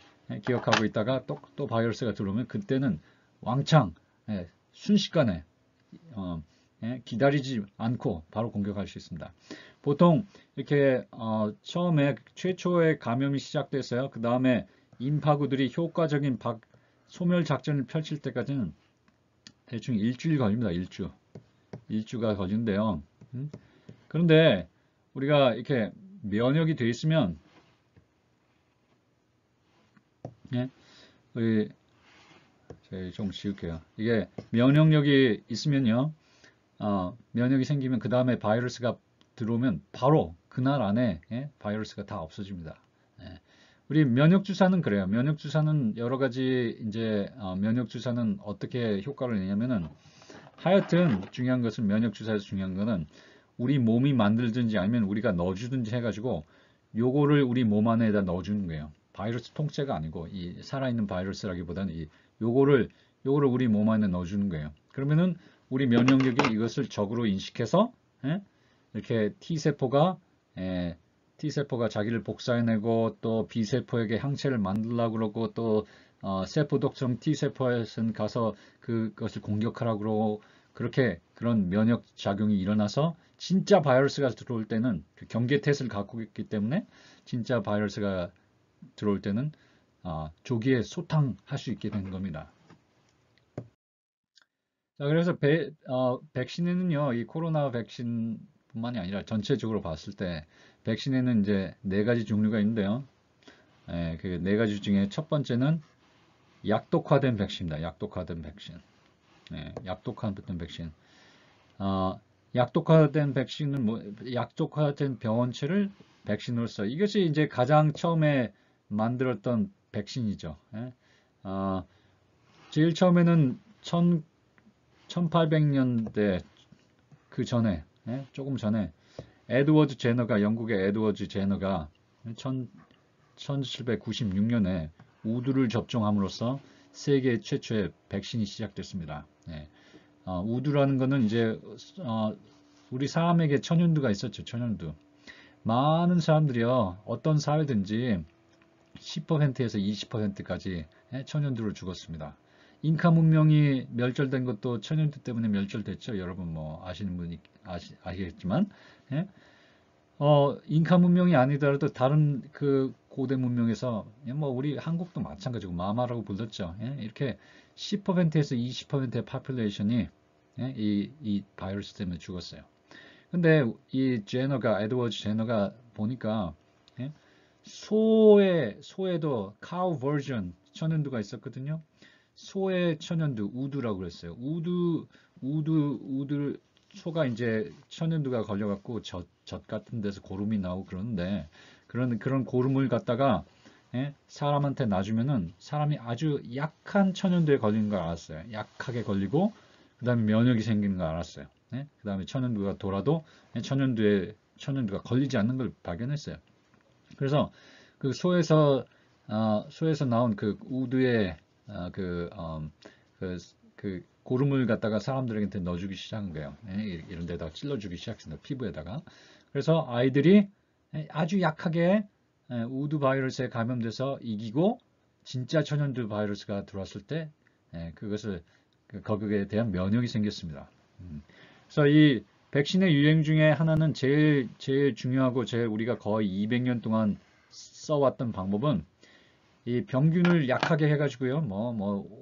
기억하고 있다가 또 바이러스가 들어오면 그때는 왕창 순식간에 기다리지 않고 바로 공격할 수 있습니다. 보통 이렇게 처음에 최초의 감염이 시작됐어요. 그 다음에 임파구들이 효과적인 소멸 작전을 펼칠 때까지는 대충 일주일 걸립니다. 일주가 걸리는데요. 그런데 우리가 이렇게 면역이 돼 있으면 우리 좀 지울게요. 이게 면역력이 있으면요. 면역이 생기면 그 다음에 바이러스가 들어오면 바로 그날 안에 바이러스가 다 없어집니다. 우리 면역 주사는 그래요. 면역 주사는 여러 가지 이제 면역 주사는 어떻게 효과를 내냐면은 하여튼 중요한 것은 면역 주사에서 중요한 거는 우리 몸이 만들든지 아니면 우리가 넣어주든지 해가지고 요거를 우리 몸 안에다 넣어주는 거예요. 바이러스 통째가 아니고 이 살아있는 바이러스라기보다는 요거를 우리 몸 안에 넣어주는 거예요. 그러면은 우리 면역력이 이것을 적으로 인식해서 이렇게 T세포가 자기를 복사해내고 또 B세포에게 항체를 만들려고 그러고 또 세포독성 T세포에서는 가서 그것을 공격하라고 그러고 그렇게 그런 면역 작용이 일어나서 진짜 바이러스가 들어올 때는 그 경계태세를 갖고 있기 때문에 진짜 바이러스가 들어올 때는 조기에 소탕할 수 있게 된 겁니다. 자, 그래서 백신에는요, 이 코로나 백신뿐만이 아니라 전체적으로 봤을 때 백신에는 이제 4가지 종류가 있는데요. 그 4가지 중에 첫 번째는 약독화된 백신입니다. 약독화된 백신. 약독화된 백신. 약독화된 백신은 약독화된 병원체를 백신으로 써. 이것이 이제 가장 처음에 만들었던 백신이죠. 제일 처음에는 1800년대 그 전에, 조금 전에 영국의 에드워드 제너가 1796년에 우두를 접종함으로써 세계 최초의 백신이 시작됐습니다. 우두라는 것은 이제 우리 사람에게 천연두가 있었죠. 천연두. 많은 사람들이요, 어떤 사회든지 10%에서 20%까지 천연두를 죽었습니다. 잉카 문명이 멸절된 것도 천연두 때문에 멸절됐죠. 여러분 뭐 아시는 분이 아시겠지만, 잉카 문명이 아니더라도 다른 그 고대 문명에서 뭐 우리 한국도 마찬가지고 마마라고 불렀죠. 이렇게 10%에서 20%의 파퓰레이션이 이 바이러스 때문에 죽었어요. 근데 이 에드워드 제너가 보니까 소에도 카우 버전 천연두가 있었거든요. 소의 천연두, 우두라고 그랬어요. 소가 이제 천연두가 걸려갖고 젖 같은 데서 고름이 나오고 그러는데, 그런 고름을 갖다가, 사람한테 놔주면은 사람이 아주 약한 천연두에 걸리는 걸 알았어요. 약하게 걸리고, 그 다음에 면역이 생기는 걸 알았어요. 그 다음에 천연두가 돌아도 천연두가 걸리지 않는 걸 발견했어요. 그래서 그 소에서 나온 그 우두의 그 고름을 갖다가 사람들에게 넣어주기 시작한 거예요. 이런 데다가 찔러주기 시작했습니다. 피부에다가. 그래서 아이들이 아주 약하게 우두 바이러스에 감염돼서 이기고 진짜 천연두 바이러스가 들어왔을 때 거기에 대한 면역이 생겼습니다. 그래서 이 백신의 유행 중에 하나는 제일 중요하고 우리가 거의 200년 동안 써왔던 방법은 이 병균을 약하게 해가지고요,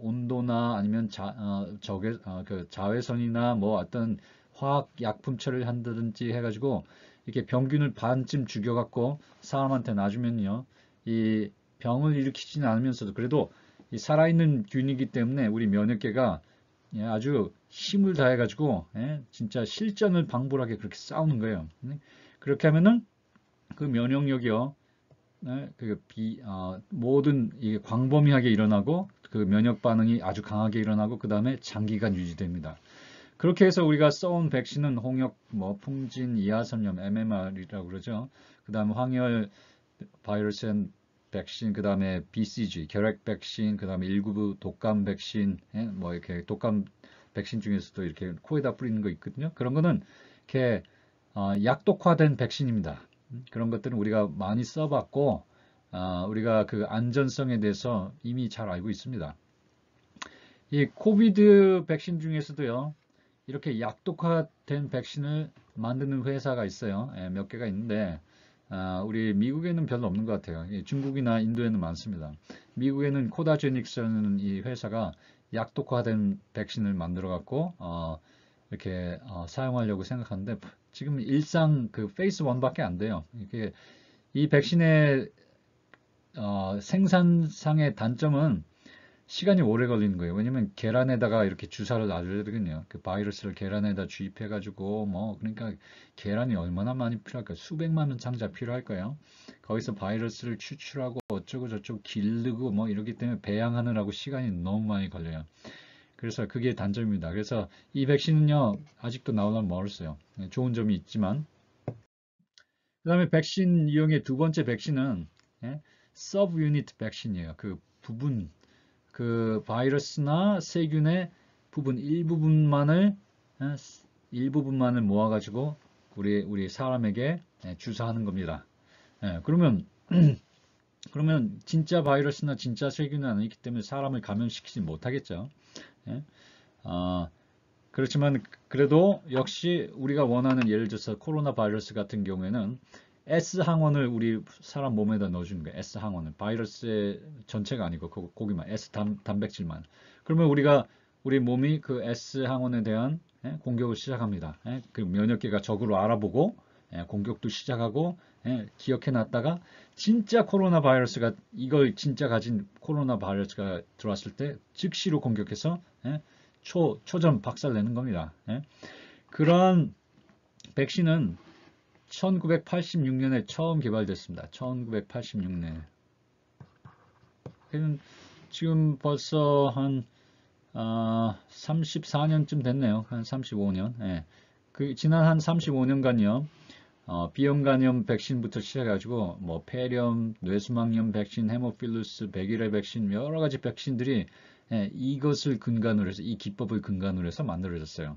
온도나 아니면 자외선이나 어떤 화학 약품처를 한다든지 해가지고 이렇게 병균을 반쯤 죽여갖고 사람한테 놔주면요, 이 병을 일으키지는 않으면서도 그래도 이 살아있는 균이기 때문에 우리 면역계가 아주 힘을 다해가지고 진짜 실전을 방불하게 그렇게 싸우는 거예요. 그렇게 하면은 그 면역력이요, 모든 이게 광범위하게 일어나고 그 면역 반응이 아주 강하게 일어나고 그 다음에 장기간 유지됩니다. 그렇게 해서 우리가 써온 백신은 홍역, 풍진, 이하선염, MMR이라고 그러죠. 그 다음 황열, 바이러스 앤 백신, 그 다음에 BCG, 결핵 백신, 그 다음에 일부 독감 백신, 예? 뭐 이렇게 독감 백신 중에서도 이렇게 코에다 뿌리는 거 있거든요. 그런 거는 이렇게 약독화된 백신입니다. 그런 것들은 우리가 많이 써봤고, 우리가 그 안전성에 대해서 이미 잘 알고 있습니다. 이 코비드 백신 중에서도요, 이렇게 약독화된 백신을 만드는 회사가 있어요. 예, 몇 개가 있는데, 우리 미국에는 별로 없는 것 같아요. 예, 중국이나 인도에는 많습니다. 미국에는 코다제닉스라는 이 회사가 약독화된 백신을 만들어 갖고 이렇게 사용하려고 생각하는데 지금 일상 그 페이스 1밖에 안 돼요. 이게 이 백신의 생산상의 단점은 시간이 오래 걸리는 거예요. 왜냐면 계란에다가 이렇게 주사를 놔줘야 되거든요. 그 바이러스를 계란에다 주입해가지고 그러니까 계란이 얼마나 많이 필요할까요? 수백만 원 상자 필요할 거예요. 거기서 바이러스를 추출하고 어쩌고 저쩌고 기르고 이러기 때문에 배양하느라고 시간이 너무 많이 걸려요. 그래서 그게 단점입니다. 그래서 이 백신은요 아직도 나오려면 멀었어요. 좋은 점이 있지만 그 다음에 백신 이용의 두 번째 백신은 서브 유닛 백신이에요. 그 부분 그 바이러스나 세균의 부분 일부분만을 모아가지고 우리 사람에게 주사하는 겁니다. 그러면 진짜 바이러스나 진짜 세균은 아니기 때문에 사람을 감염시키지 못하겠죠. 예? 그렇지만 그래도 역시 우리가 원하는 예를 들어서 코로나 바이러스 같은 경우에는 S 항원을 우리 사람 몸에다 넣어주는 거예요. S 항원을 바이러스의 전체가 아니고 거기만 S 단백질만. 그러면 우리 몸이 그 S 항원에 대한 공격을 시작합니다. 그 면역계가 적으로 알아보고 공격도 시작하고 기억해 놨다가 진짜 코로나 바이러스가 이걸 진짜 가진 코로나 바이러스가 들어왔을 때 즉시로 공격해서 초전 박살내는 겁니다. 그런 백신은 1986년에 처음 개발됐습니다. 1986년에. 지금 벌써 한 34년쯤 됐네요. 한 35년. 지난 한 35년간요. 비형 간염 백신부터 시작해가지고 폐렴, 뇌수막염 백신, 헤모필루스, 백일의 백신 여러 가지 백신들이 이것을 근간으로 해서 이 기법을 근간으로 해서 만들어졌어요.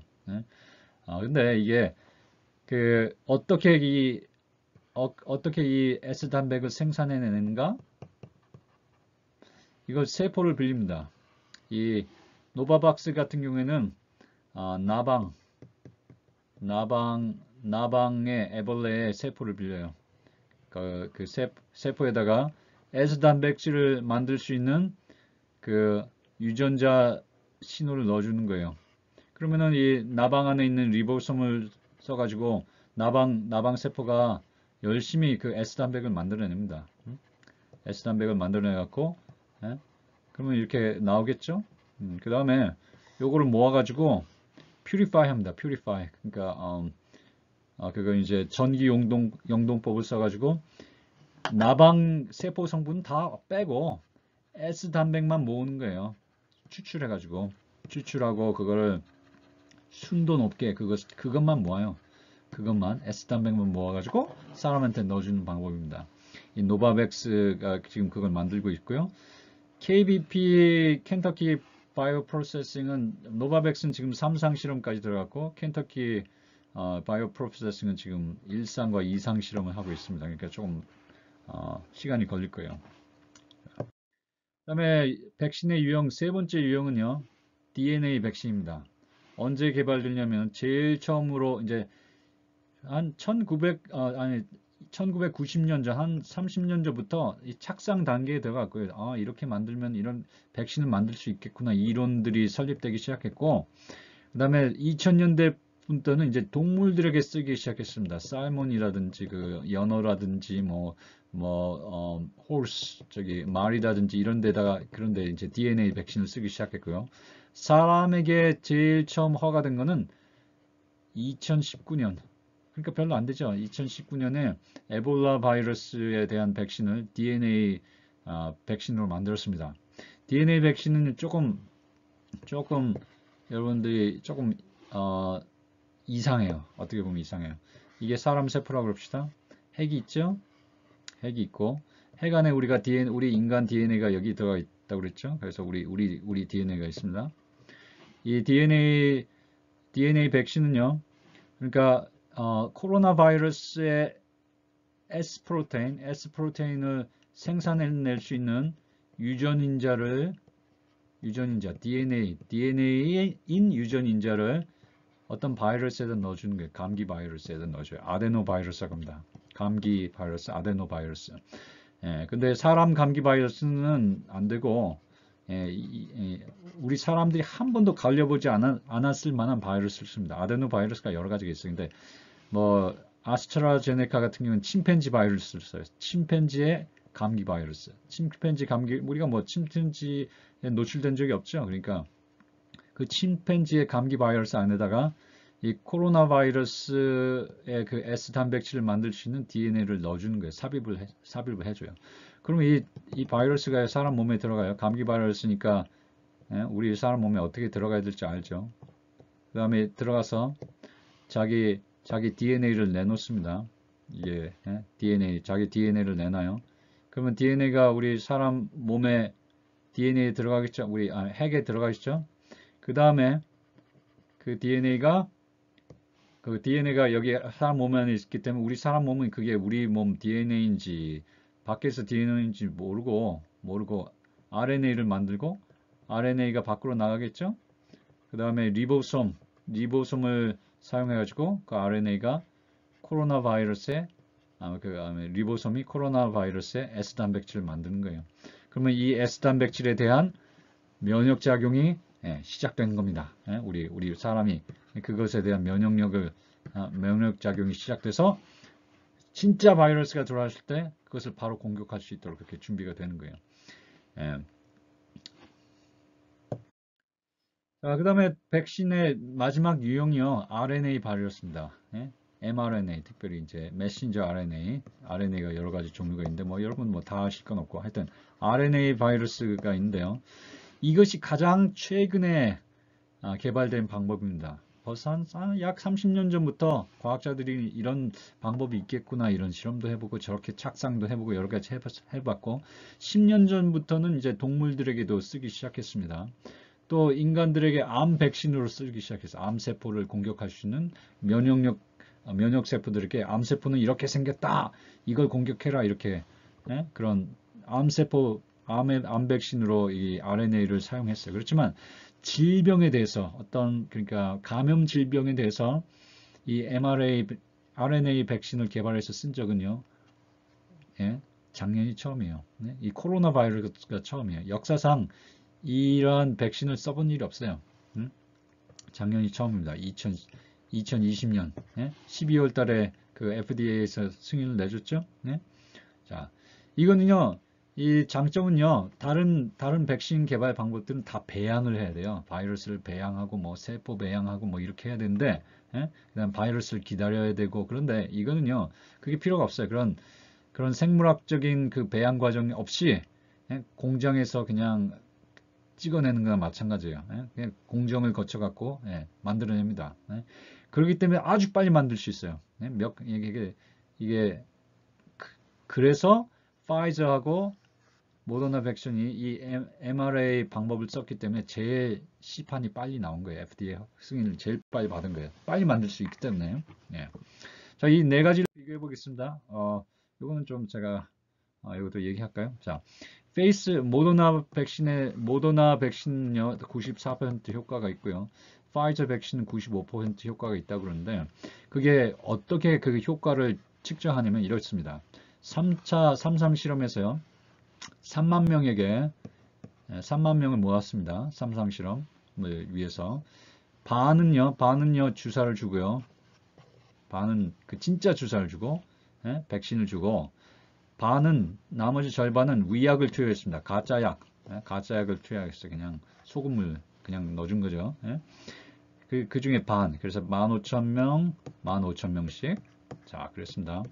근데 이게 어떻게 이 S 단백을 생산해내는가? 이걸 세포를 빌립니다. 이 노바박스 같은 경우에는 나방의 애벌레의 세포를 빌려요. 그 세포에다가 S 단백질을 만들 수 있는 그 유전자 신호를 넣어주는 거예요. 그러면은 이 나방 안에 있는 리보솜을 써가지고 나방 세포가 열심히 그 S 단백을 만들어냅니다. S 단백을 만들어내갖고, 그러면 이렇게 나오겠죠? 그 다음에 요거를 모아가지고 퓨리파이 합니다. 퓨리파이. 그러니까 그거 이제 전기 영동법을 써가지고 나방 세포 성분 다 빼고 S 단백만 모으는 거예요. 추출하고 그거를 순도 높게 그것만 모아요. 그것만 S 단백만 모아가지고 사람한테 넣어주는 방법입니다. 이 노바백스가 지금 그걸 만들고 있고요. KBP 켄터키 바이오 프로세싱은 노바백스는 지금 3상 실험까지 들어갔고 켄터키 바이오 프로세싱은 지금 1상과 2상 실험을 하고 있습니다. 그러니까 조금 시간이 걸릴 거예요. 그다음에 백신의 유형 세 번째 유형은요. DNA 백신입니다. 언제 개발됐냐면 제일 처음으로 이제 한 1990년 전, 한 30년 전부터 이 착상 단계에 들어갔고요. 이렇게 만들면 이런 백신을 만들 수 있겠구나. 이론들이 설립되기 시작했고, 그 다음에 2000년대부터는 이제 동물들에게 쓰기 시작했습니다. 살몬이라든지, 연어라든지, horse, 말이라든지 이런 데다가, 그런데 이제 DNA 백신을 쓰기 시작했고요. 사람에게 제일 처음 허가된 거는 2019년, 그러니까 별로 안 되죠. 2019년에 에볼라 바이러스에 대한 백신을 DNA 백신으로 만들었습니다. DNA 백신은 조금 여러분들이 조금 이상해요. 어떻게 보면 이상해요. 이게 사람 세포라고 그럽시다. 핵이 있죠. 핵이 있고 핵 안에 우리 인간 DNA가 여기 들어가 있다고 그랬죠. 그래서 우리 DNA가 있습니다. 이 DNA 백신은요. 그러니까 코로나 바이러스의 S 프로테인을 생산해낼 수 있는 유전인자, DNA인 유전인자를 어떤 바이러스에다 넣어주는 거예요. 감기 바이러스에다 넣어줘요. 아데노 바이러스라고 합니다. 감기 바이러스, 아데노 바이러스. 예, 근데 사람 감기 바이러스는 안 되고, 우리 사람들이 한 번도 걸려보지 않았을 만한 바이러스를 씁니다. 아데노 바이러스가 여러 가지가 있어요. 근데 뭐 아스트라제네카 같은 경우는 침팬지 바이러스를 써요. 침팬지의 감기 바이러스. 침팬지 감기, 우리가 뭐 침팬지에 노출된 적이 없죠. 그러니까 그 침팬지의 감기 바이러스 안에다가 이 코로나 바이러스의 그 S 단백질을 만들 수 있는 DNA를 넣어주는 거예요. 삽입을 해줘요. 그러면 이 바이러스가 사람 몸에 들어가요. 감기 바이러스니까 우리 사람 몸에 어떻게 들어가야 될지 알죠. 그 다음에 들어가서 자기 DNA를 내놓습니다. 이게 자기 DNA를 내놔요. 그러면 DNA가 우리 사람 몸에 DNA에 들어가겠죠. 핵에 들어가겠죠. 그 다음에 그 DNA가 여기 사람 몸 안에 있기 때문에 우리 사람 몸은 그게 우리 몸 DNA인지 밖에서 DNA인지 모르고 RNA를 만들고 RNA가 밖으로 나가겠죠. 그 다음에 리보솜을 사용해가지고 그 RNA가 코로나 바이러스에 리보솜이 코로나 바이러스의 S 단백질을 만드는 거예요. 그러면 이 S 단백질에 대한 면역 작용이 시작된 겁니다. 우리 사람이 그것에 대한 면역 작용이 시작돼서 진짜 바이러스가 들어왔을 때 그것을 바로 공격할 수 있도록 그렇게 준비가 되는 거예요. 그 다음에 백신의 마지막 유형이요. RNA 바이러스입니다. mRNA, 특별히 이제 메신저 RNA가 여러 가지 종류가 있는데 뭐 여러분 뭐 다 아실 건 없고 하여튼 RNA 바이러스가 있는데요. 이것이 가장 최근에 개발된 방법입니다. 벌써 약 30년 전부터 과학자들이 이런 방법이 있겠구나 이런 실험도 해보고 저렇게 착상도 해보고 여러 가지 해봤고 10년 전부터는 이제 동물들에게도 쓰기 시작했습니다. 또 인간들에게 암 백신으로 쓰기 시작해서 암세포를 공격할 수 있는 면역세포들에게 암세포는 이렇게 생겼다 이걸 공격해라 이렇게 그런 암 백신으로 이 RNA를 사용했어요. 그렇지만 질병에 대해서 그러니까 감염 질병에 대해서 이 RNA 백신을 개발해서 쓴 적은요. 작년이 처음이에요. 이 코로나 바이러스가 처음이에요. 역사상 이러한 백신을 써본 일이 없어요. 작년이 처음입니다. 2020년 12월 달에 그 FDA에서 승인을 내줬죠. 자, 이거는요. 이 장점은요. 다른 백신 개발 방법들은 다 배양을 해야 돼요. 바이러스를 배양하고 뭐 세포 배양하고 뭐 이렇게 해야 되는데 그다음 바이러스를 기다려야 되고 그런데 이거는요. 그게 필요가 없어요. 그런 생물학적인 그 배양 과정 없이 공장에서 그냥 찍어내는 거나 마찬가지예요. 그냥 공정을 거쳐 갖고 만들어냅니다. 그렇기 때문에 아주 빨리 만들 수 있어요. 이게 그래서 파이저하고 모더나 백신이 이 mRNA 방법을 썼기 때문에 제일 시판이 빨리 나온 거예요. FDA 승인을 제일 빨리 받은 거예요. 빨리 만들 수 있기 때문에. 자, 이 네 가지를 비교해 보겠습니다. 이거는 좀 제가 이것도 얘기할까요? 자, 모더나 백신은요 94% 효과가 있고요. 파이저 백신은 95% 효과가 있다고 그러는데 그게 어떻게 그 효과를 측정하냐면 이렇습니다. 3상 실험에서요. 3만 명을 모았습니다. 3상 실험을 위해서 반은요 주사를 주고요. 반은 그 진짜 주사를 주고 백신을 주고 나머지 절반은 위약을 투여했습니다. 가짜약을 투여했어요. 그냥 소금을 그냥 넣어준 거죠. 그 중에 그래서 15,000명씩. 자, 그랬습니다.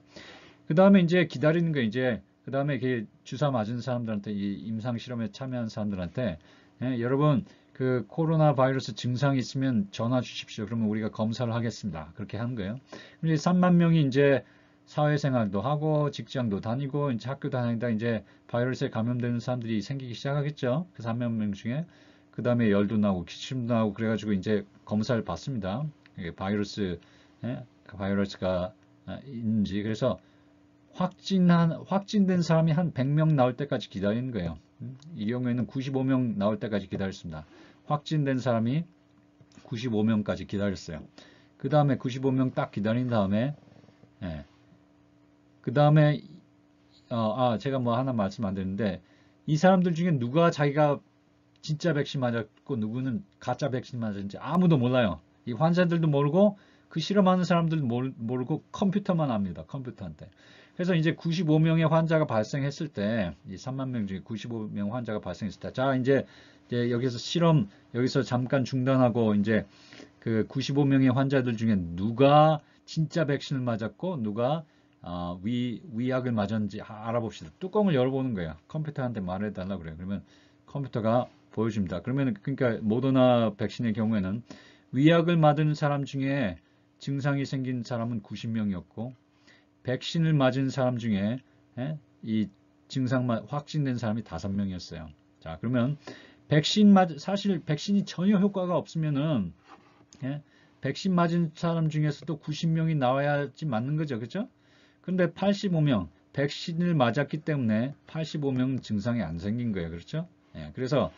그 다음에 이제 기다리는 거 그 다음에 주사 맞은 사람들한테 이 임상 실험에 참여한 사람들한테 여러분 그 코로나 바이러스 증상이 있으면 전화 주십시오. 그러면 우리가 검사를 하겠습니다. 그렇게 하는 거예요. 이제 3만 명이 이제 사회생활도 하고 직장도 다니고 이제 학교 다니다 이제 바이러스에 감염되는 사람들이 생기기 시작하겠죠. 그 3만 명 중에. 그 다음에 열도 나고 기침도 나고 그래가지고 이제 검사를 받습니다. 이게 바이러스가 있는지. 그래서 확진된 사람이 한 100명 나올 때까지 기다리는 거예요. 이 경우에는 95명 나올 때까지 기다렸습니다. 확진된 사람이 95명까지 기다렸어요. 그 다음에 95명 딱 기다린 다음에, 그 다음에, 제가 뭐 하나 말씀 안 드렸는데, 이 사람들 중에 누가 자기가 진짜 백신 맞았고, 누구는 가짜 백신 맞았는지 아무도 몰라요. 이 환자들도 모르고, 그 실험하는 사람들도 모르고, 컴퓨터만 합니다. 컴퓨터한테. 그래서 이제 95명의 환자가 발생했을 때, 이 3만 명 중에 95명 환자가 발생했을 때, 자, 이제 여기서 잠깐 중단하고, 이제 그 95명의 환자들 중에 누가 진짜 백신을 맞았고, 누가 위약을 맞았는지 알아봅시다. 뚜껑을 열어보는 거예요. 컴퓨터한테 말해달라고 그래요. 그러면 컴퓨터가 보여줍니다. 그러니까 모더나 백신의 경우에는 위약을 맞은 사람 중에 증상이 생긴 사람은 90명이었고, 백신을 맞은 사람 중에 이 증상만 확진된 사람이 5명이었어요. 자, 그러면 사실 백신이 전혀 효과가 없으면은 백신 맞은 사람 중에서도 90명이 나와야지 맞는 거죠. 그렇죠? 근데 85명 백신을 맞았기 때문에 85명 증상이 안 생긴 거예요. 그렇죠? 그래서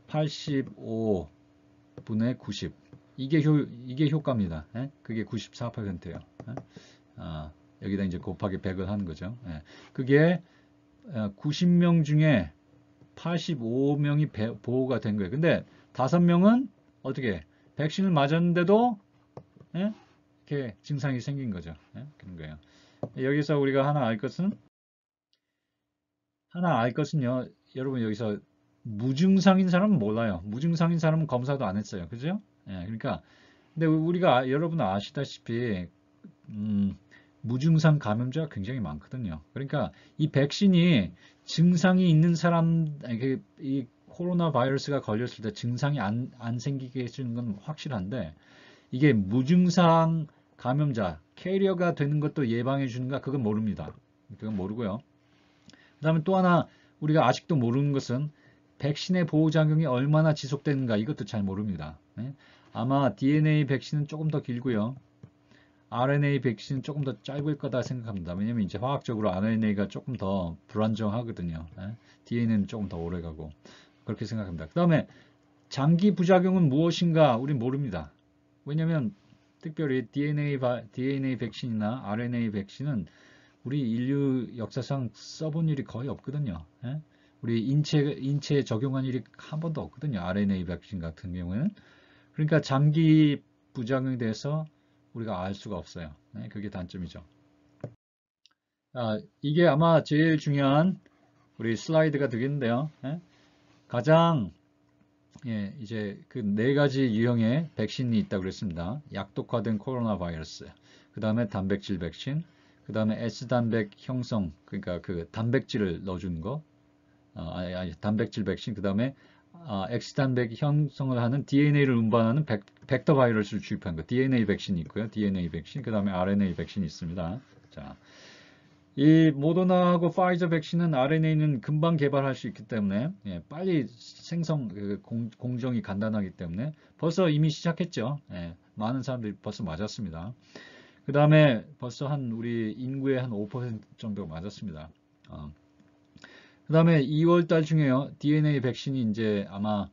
85분의 90 이게 효과입니다. 그게 94%예요. 여기다 이제 곱하기 100을 하는 거죠. 그게 90명 중에 85명이 보호가 된 거예요. 근데 5명은 어떻게 백신을 맞았는데도 이렇게 증상이 생긴 거죠. 그런 거예요. 여기서 우리가 하나 알 것은요. 여러분 여기서 무증상인 사람은 몰라요. 무증상인 사람은 검사도 안 했어요. 그죠? 그러니까 근데 우리가 여러분 아시다시피 무증상 감염자가 굉장히 많거든요. 그러니까 이 백신이 증상이 있는 사람, 이 코로나 바이러스가 걸렸을 때 증상이 안 생기게 해주는 건 확실한데, 이게 무증상 감염자, 캐리어가 되는 것도 예방해 주는가? 그건 모릅니다. 그건 모르고요. 그 다음에 또 하나 우리가 아직도 모르는 것은 백신의 보호작용이 얼마나 지속되는가? 이것도 잘 모릅니다. 아마 DNA 백신은 조금 더 길고요. RNA 백신은 조금 더 짧을 거다 생각합니다. 왜냐면 이제 화학적으로 RNA가 조금 더 불안정하거든요. DNA는 조금 더 오래 가고. 그렇게 생각합니다. 그 다음에 장기 부작용은 무엇인가? 우린 모릅니다. 왜냐면 특별히 DNA 백신이나 RNA 백신은 우리 인류 역사상 써본 일이 거의 없거든요. 우리 인체에 적용한 일이 한 번도 없거든요. RNA 백신 같은 경우에는. 그러니까 장기 부작용에 대해서 우리가 알 수가 없어요. 그게 단점이죠. 이게 아마 제일 중요한 우리 슬라이드가 되겠는데요. 가장 이제 그 4가지 유형의 백신이 있다고 그랬습니다. 약독화된 코로나 바이러스, 그 다음에 단백질 백신, 그 다음에 S단백 형성, 그러니까 그 단백질을 넣어주는 거, 단백질 백신, 그 다음에 X단백 형성을 하는 DNA를 운반하는 벡터 바이러스를 주입한 거, DNA 백신이 있고요. DNA 백신, 그 다음에 RNA 백신이 있습니다. 자, 이 모더나하고 파이저 백신은 RNA는 금방 개발할 수 있기 때문에 빨리 공정이 간단하기 때문에 벌써 이미 시작했죠. 많은 사람들이 벌써 맞았습니다. 그 다음에 벌써 우리 인구의 한 5% 정도가 맞았습니다. 그 다음에 2월달 중에요. DNA 백신이 이제 아마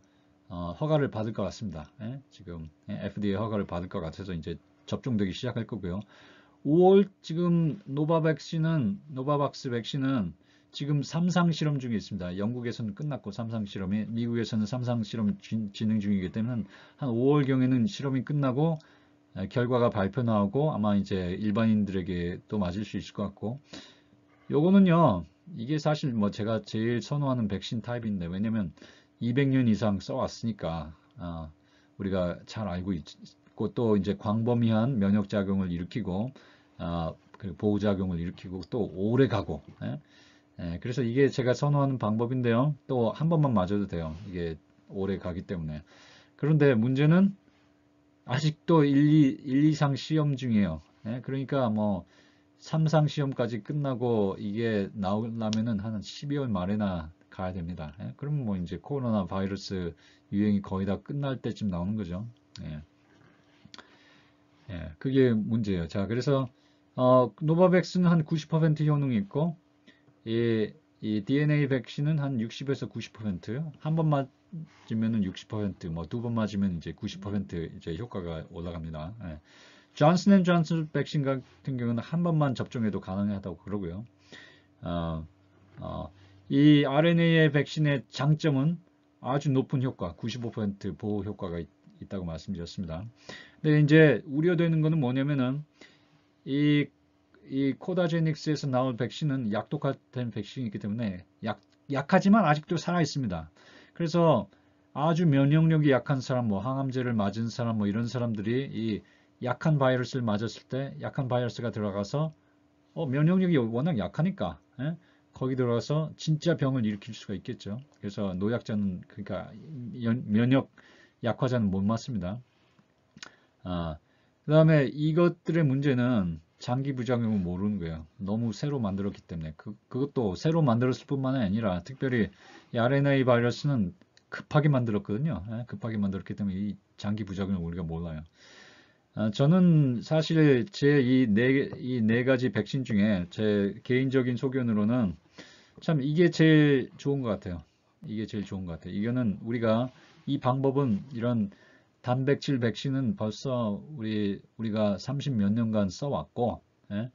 허가를 받을 것 같습니다. 지금 FDA 허가를 받을 것 같아서 이제 접종되기 시작할 거고요. 5월 지금 노바박스 백신은 지금 3상 실험 중에 있습니다. 영국에서는 끝났고 3상 실험이, 미국에서는 3상 실험 진행 중이기 때문에 한 5월경에는 실험이 끝나고 결과가 발표 나오고 아마 이제 일반인들에게 또 맞을 수 있을 것 같고, 요거는요, 이게 사실 뭐 제가 제일 선호하는 백신 타입인데, 왜냐면 200년 이상 써왔으니까 우리가 잘 알고 있고, 또 이제 광범위한 면역작용을 일으키고 그 보호작용을 일으키고 또 오래 가고, 그래서 이게 제가 선호하는 방법인데요. 또 한 번만 맞아도 돼요. 이게 오래 가기 때문에. 그런데 문제는 아직도 1, 2상 시험 중이에요. 그러니까 뭐 3상 시험까지 끝나고 이게 나오려면은 한 12월 말에나 가야 됩니다. 예? 그러면 뭐 이제 코로나 바이러스 유행이 거의 다 끝날 때쯤 나오는 거죠. 예. 예, 그게 문제예요. 자, 그래서 노바백스는 한 90% 효능이 있고 이 DNA 백신은 한 60에서 90%요. 한 번 맞으면은 60%, 뭐 두 번 맞으면 이제 90% 이제 효과가 올라갑니다. 예. 존슨 백신 같은 경우는 한 번만 접종해도 가능하다고 그러고요. 어, 이 RNA의 백신의 장점은 아주 높은 효과, 95% 보호 효과가 있다고 말씀드렸습니다. 근데 이제 우려되는 거는 뭐냐면은 이 코다제닉스에서 나온 백신은 약독화된 백신이기 때문에 약하지만 아직도 살아 있습니다. 그래서 아주 면역력이 약한 사람, 뭐 항암제를 맞은 사람, 뭐 이런 사람들이 이 약한 바이러스를 맞았을 때 약한 바이러스가 들어가서 면역력이 워낙 약하니까 거기 들어가서 진짜 병을 일으킬 수가 있겠죠. 그래서 노약자는 그러니까 면역 약화자는 못 맞습니다. 그 다음에 이것들의 문제는 장기 부작용을 모르는 거예요. 너무 새로 만들었기 때문에. 그것도 새로 만들었을 뿐만 아니라 특별히 이 RNA 바이러스는 급하게 만들었거든요. 급하게 만들었기 때문에 이 장기 부작용을 우리가 몰라요. 저는 사실 제 이 네 가지 백신 중에 제 개인적인 소견으로는 참 이게 제일 좋은 것 같아요. 이게 제일 좋은 것 같아요. 이거는 우리가 이 방법은 이런 단백질 백신은 벌써 우리가 30 몇 년간 써왔고, 예?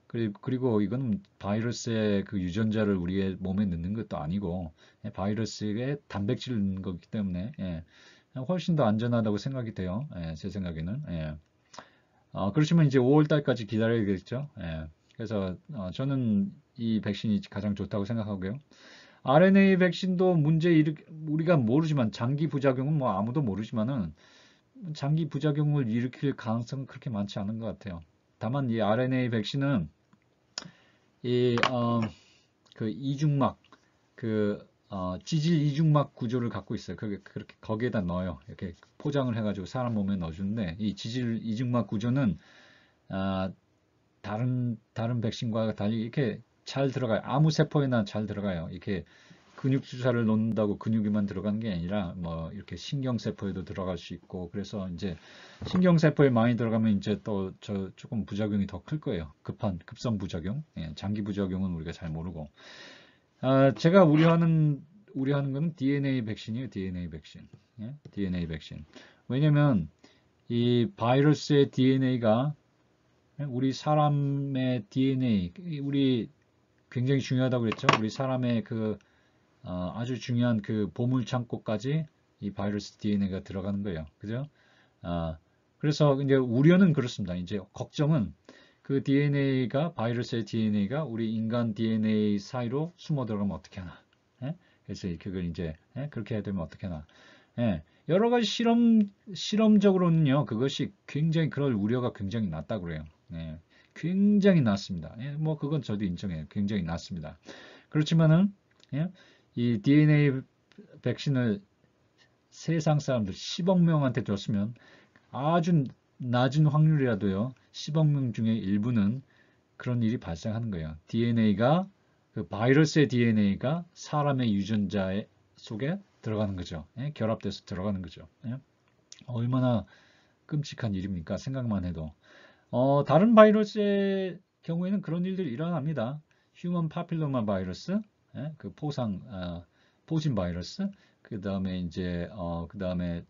그리고 이거는 바이러스의 그 유전자를 우리의 몸에 넣는 것도 아니고, 바이러스의 단백질을 넣는 거기 때문에, 훨씬 더 안전하다고 생각이 돼요. 제 생각에는. 그렇지만 이제 5월 달까지 기다려야겠죠. 그래서 저는 이 백신이 가장 좋다고 생각하고요. RNA 백신도 우리가 모르지만 장기 부작용은 뭐 아무도 모르지만은 장기 부작용을 일으킬 가능성은 그렇게 많지 않은 것 같아요. 다만 이 RNA 백신은 그 이중막 지질 이중막 구조를 갖고 있어요. 그렇게 거기에다 넣어요. 이렇게 포장을 해가지고 사람 몸에 넣어주는데 이 지질 이중막 구조는 아, 다른 백신과 달리 이렇게 잘 들어가요. 아무 세포에나 잘 들어가요. 이렇게 근육 주사를 놓는다고 근육에만 들어가는 게 아니라 뭐 이렇게 신경세포에도 들어갈 수 있고 그래서 이제 신경세포에 많이 들어가면 이제 또 조금 부작용이 더 클 거예요. 급성 부작용. 장기 부작용은 우리가 잘 모르고. 제가 우려하는 거는 DNA 백신이에요. DNA 백신. DNA 백신. 왜냐면 이 바이러스의 DNA가 우리 사람의 DNA, 우리 굉장히 중요하다고 그랬죠. 우리 사람의 아주 중요한 그 보물 창고까지 이 바이러스 DNA가 들어가는 거예요. 그죠? 그래서 이제 우려는 그렇습니다. 이제 걱정은 그 바이러스의 DNA가 우리 인간 DNA 사이로 숨어 들어가면 어떻게 하나. 그래서 그걸 이제 그렇게 해야 되면 어떻게 하나. 여러 가지 실험적으로는요, 그것이 굉장히 그럴 우려가 굉장히 낮다고 그래요. 굉장히 낮습니다. 뭐 그건 저도 인정해요. 굉장히 낮습니다. 그렇지만은 이 DNA 백신을 세상 사람들 10억 명한테 줬으면 아주 낮은 확률이라도요. 10억 명 중에 일부는 그런 일이 발생하는 거예요. 그 바이러스의 DNA가 사람의 유전자 속에 들어가는 거죠. 결합돼서 들어가는 거죠. 얼마나 끔찍한 일입니까? 생각만 해도. 다른 바이러스의 경우에는 그런 일들이 일어납니다. 휴먼 파필로마 바이러스, 그 포진 바이러스, 그 다음에 이제, 그 다음에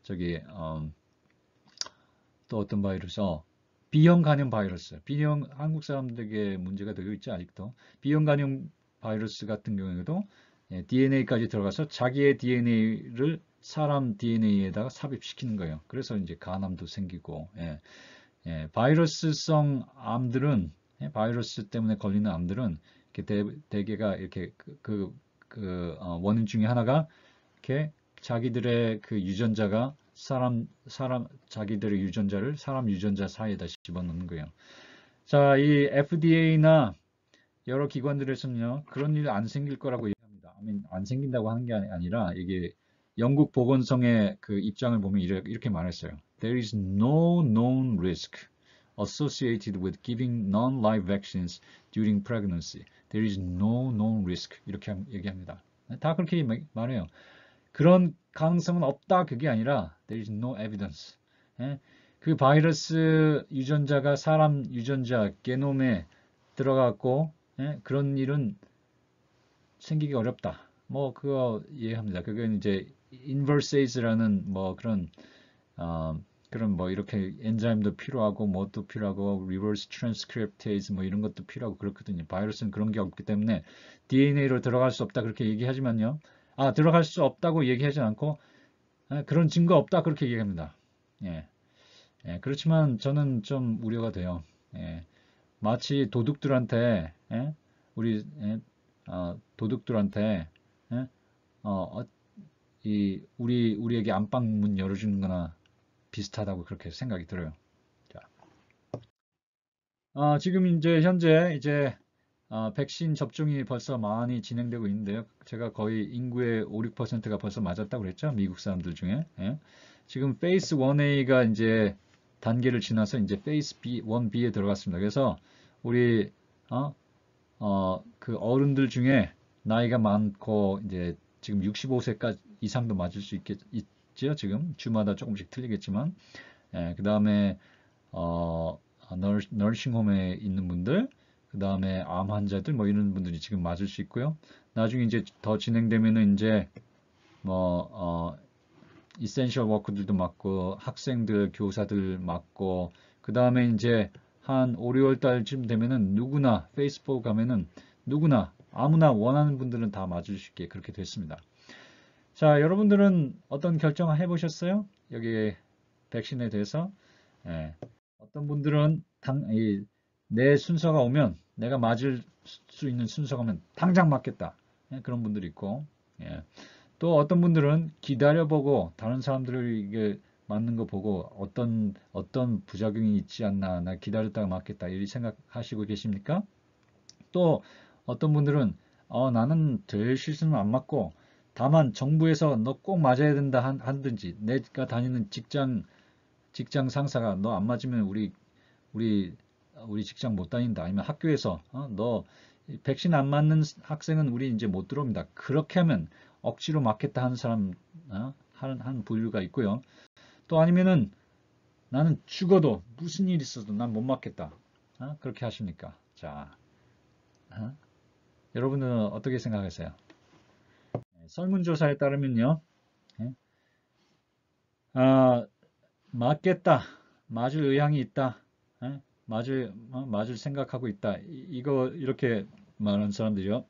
또 어떤 바이러스, B형 간염 바이러스. 한국 사람들에게 문제가 되고 있지, 아직도. B형 간염 바이러스 같은 경우에도 DNA까지 들어가서 자기의 DNA를 사람 DNA에다가 삽입시키는 거예요. 그래서 이제 간암도 생기고, 바이러스성 암들은, 바이러스 때문에 걸리는 암들은, 대개가 이렇게 원인 중에 하나가, 이렇게 자기들의 그 유전자가 자기들의 유전자를 사람 유전자 사이에다 집어넣는 거예요. 자, 이 FDA나 여러 기관들에서는요, 그런 일 안 생길 거라고 얘기합니다. 안 생긴다고 하는 게 아니라, 이게 영국 보건성의 그 입장을 보면 이렇게 말했어요. There is no known risk associated with giving non-live vaccines during pregnancy. There is no known risk. 이렇게 얘기합니다. 다 그렇게 말해요. 그런 가능성은 없다 그게 아니라 there is no evidence. 예? 그 바이러스 유전자가 사람 유전자 게놈에 들어갔고 예? 그런 일은 생기기 어렵다. 뭐 그거 이해합니다. 그건 이제 inversase라는 뭐 그런 그런 뭐 이렇게 엔자임도 필요하고 뭣도 필요하고 reverse transcriptase 뭐 이런 것도 필요하고 그렇거든요. 바이러스는 그런 게 없기 때문에 DNA로 들어갈 수 없다 그렇게 얘기하지만요. 들어갈 수 없다고 얘기하지 않고 그런 증거 없다 그렇게 얘기합니다. 예. 예, 그렇지만 저는 좀 우려가 돼요. 예. 마치 도둑들한테 우리 도둑들한테 우리에게 안방문 열어주는 거나 비슷하다고 그렇게 생각이 들어요. 자. 지금 현재 백신 접종이 벌써 많이 진행되고 있는데요. 제가 거의 인구의 5, 6%가 벌써 맞았다고 그랬죠. 미국 사람들 중에. 예. 지금 페이스 1A가 이제 단계를 지나서 이제 페이스 1B에 들어갔습니다. 그래서 우리 그 어른들 중에 나이가 많고 이제 지금 65세까지 이상도 맞을 수 있죠. 지금 주마다 조금씩 틀리겠지만, 그 다음에 너싱홈에 있는 분들, 그 다음에 암 환자들 뭐 이런 분들이 지금 맞을 수 있고요. 나중에 이제 더 진행되면은 이제 뭐 이센셜 워커들도 맞고 학생들, 교사들 맞고 그 다음에 이제 한 5, 6월 달쯤 되면은 누구나 페이스북 가면은 누구나 아무나 원하는 분들은 다 맞을 수 있게 그렇게 됐습니다. 자, 여러분들은 어떤 결정을 해보셨어요? 여기 백신에 대해서? 예. 어떤 분들은 내 순서가 오면 내가 맞을 수 있는 순서가 오면 당장 맞겠다. 예, 그런 분들이 있고 예. 또 어떤 분들은 기다려보고 다른 사람들에게 맞는 거 보고 어떤 부작용이 있지 않나 나 기다렸다가 맞겠다 이렇게 생각하시고 계십니까? 또 어떤 분들은 나는 될 실수는 안 맞고 다만 정부에서 너 꼭 맞아야 된다 한든지 내가 다니는 직장 상사가 너 안 맞으면 우리 직장 못 다닌다 아니면 학교에서 너 백신 안 맞는 학생은 우리 이제 못 들어옵니다. 그렇게 하면 억지로 맞겠다 하는 사람 한 부류가 있고요. 또 아니면은 나는 죽어도 무슨 일 있어도 난 못 맞겠다. 그렇게 하십니까? 자, 여러분은 어떻게 생각하세요? 설문조사에 따르면요, 맞겠다, 맞을 의향이 있다, 맞을 생각하고 있다. 이거 이렇게 말하는 사람들이요,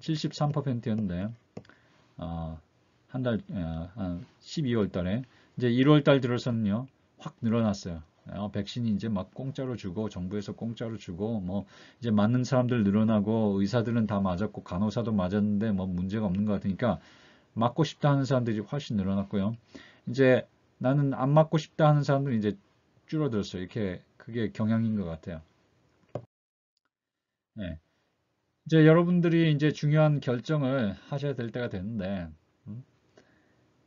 73%였는데 한 12월 달에 이제 1월 달 들어서는요 확 늘어났어요. 백신이 이제 막 공짜로 주고 정부에서 공짜로 주고 뭐 이제 맞는 사람들 늘어나고 의사들은 다 맞았고 간호사도 맞았는데 뭐 문제가 없는 것 같으니까 맞고 싶다 하는 사람들이 훨씬 늘어났고요. 이제 나는 안 맞고 싶다 하는 사람들이 이제 줄어들었어요. 이렇게 그게 경향인 것 같아요. 네. 이제 여러분들이 이제 중요한 결정을 하셔야 될 때가 됐는데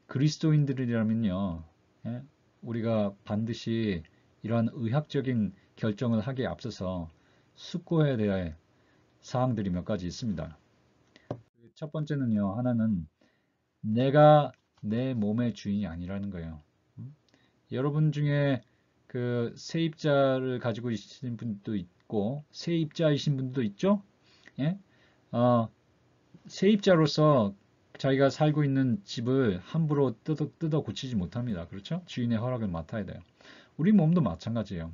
그리스도인들이라면요, 예? 우리가 반드시 이러한 의학적인 결정을 하기에 앞서서 숙고해야 될 사항들이 몇 가지 있습니다. 첫 번째는요, 하나는 내가 내 몸의 주인이 아니라는 거예요. 여러분 중에 그 세입자를 가지고 계신 분도 있고 세입자이신 분도 있죠? 예? 세입자로서 자기가 살고 있는 집을 함부로 뜯어 고치지 못합니다. 그렇죠? 주인의 허락을 맡아야 돼요. 우리 몸도 마찬가지예요.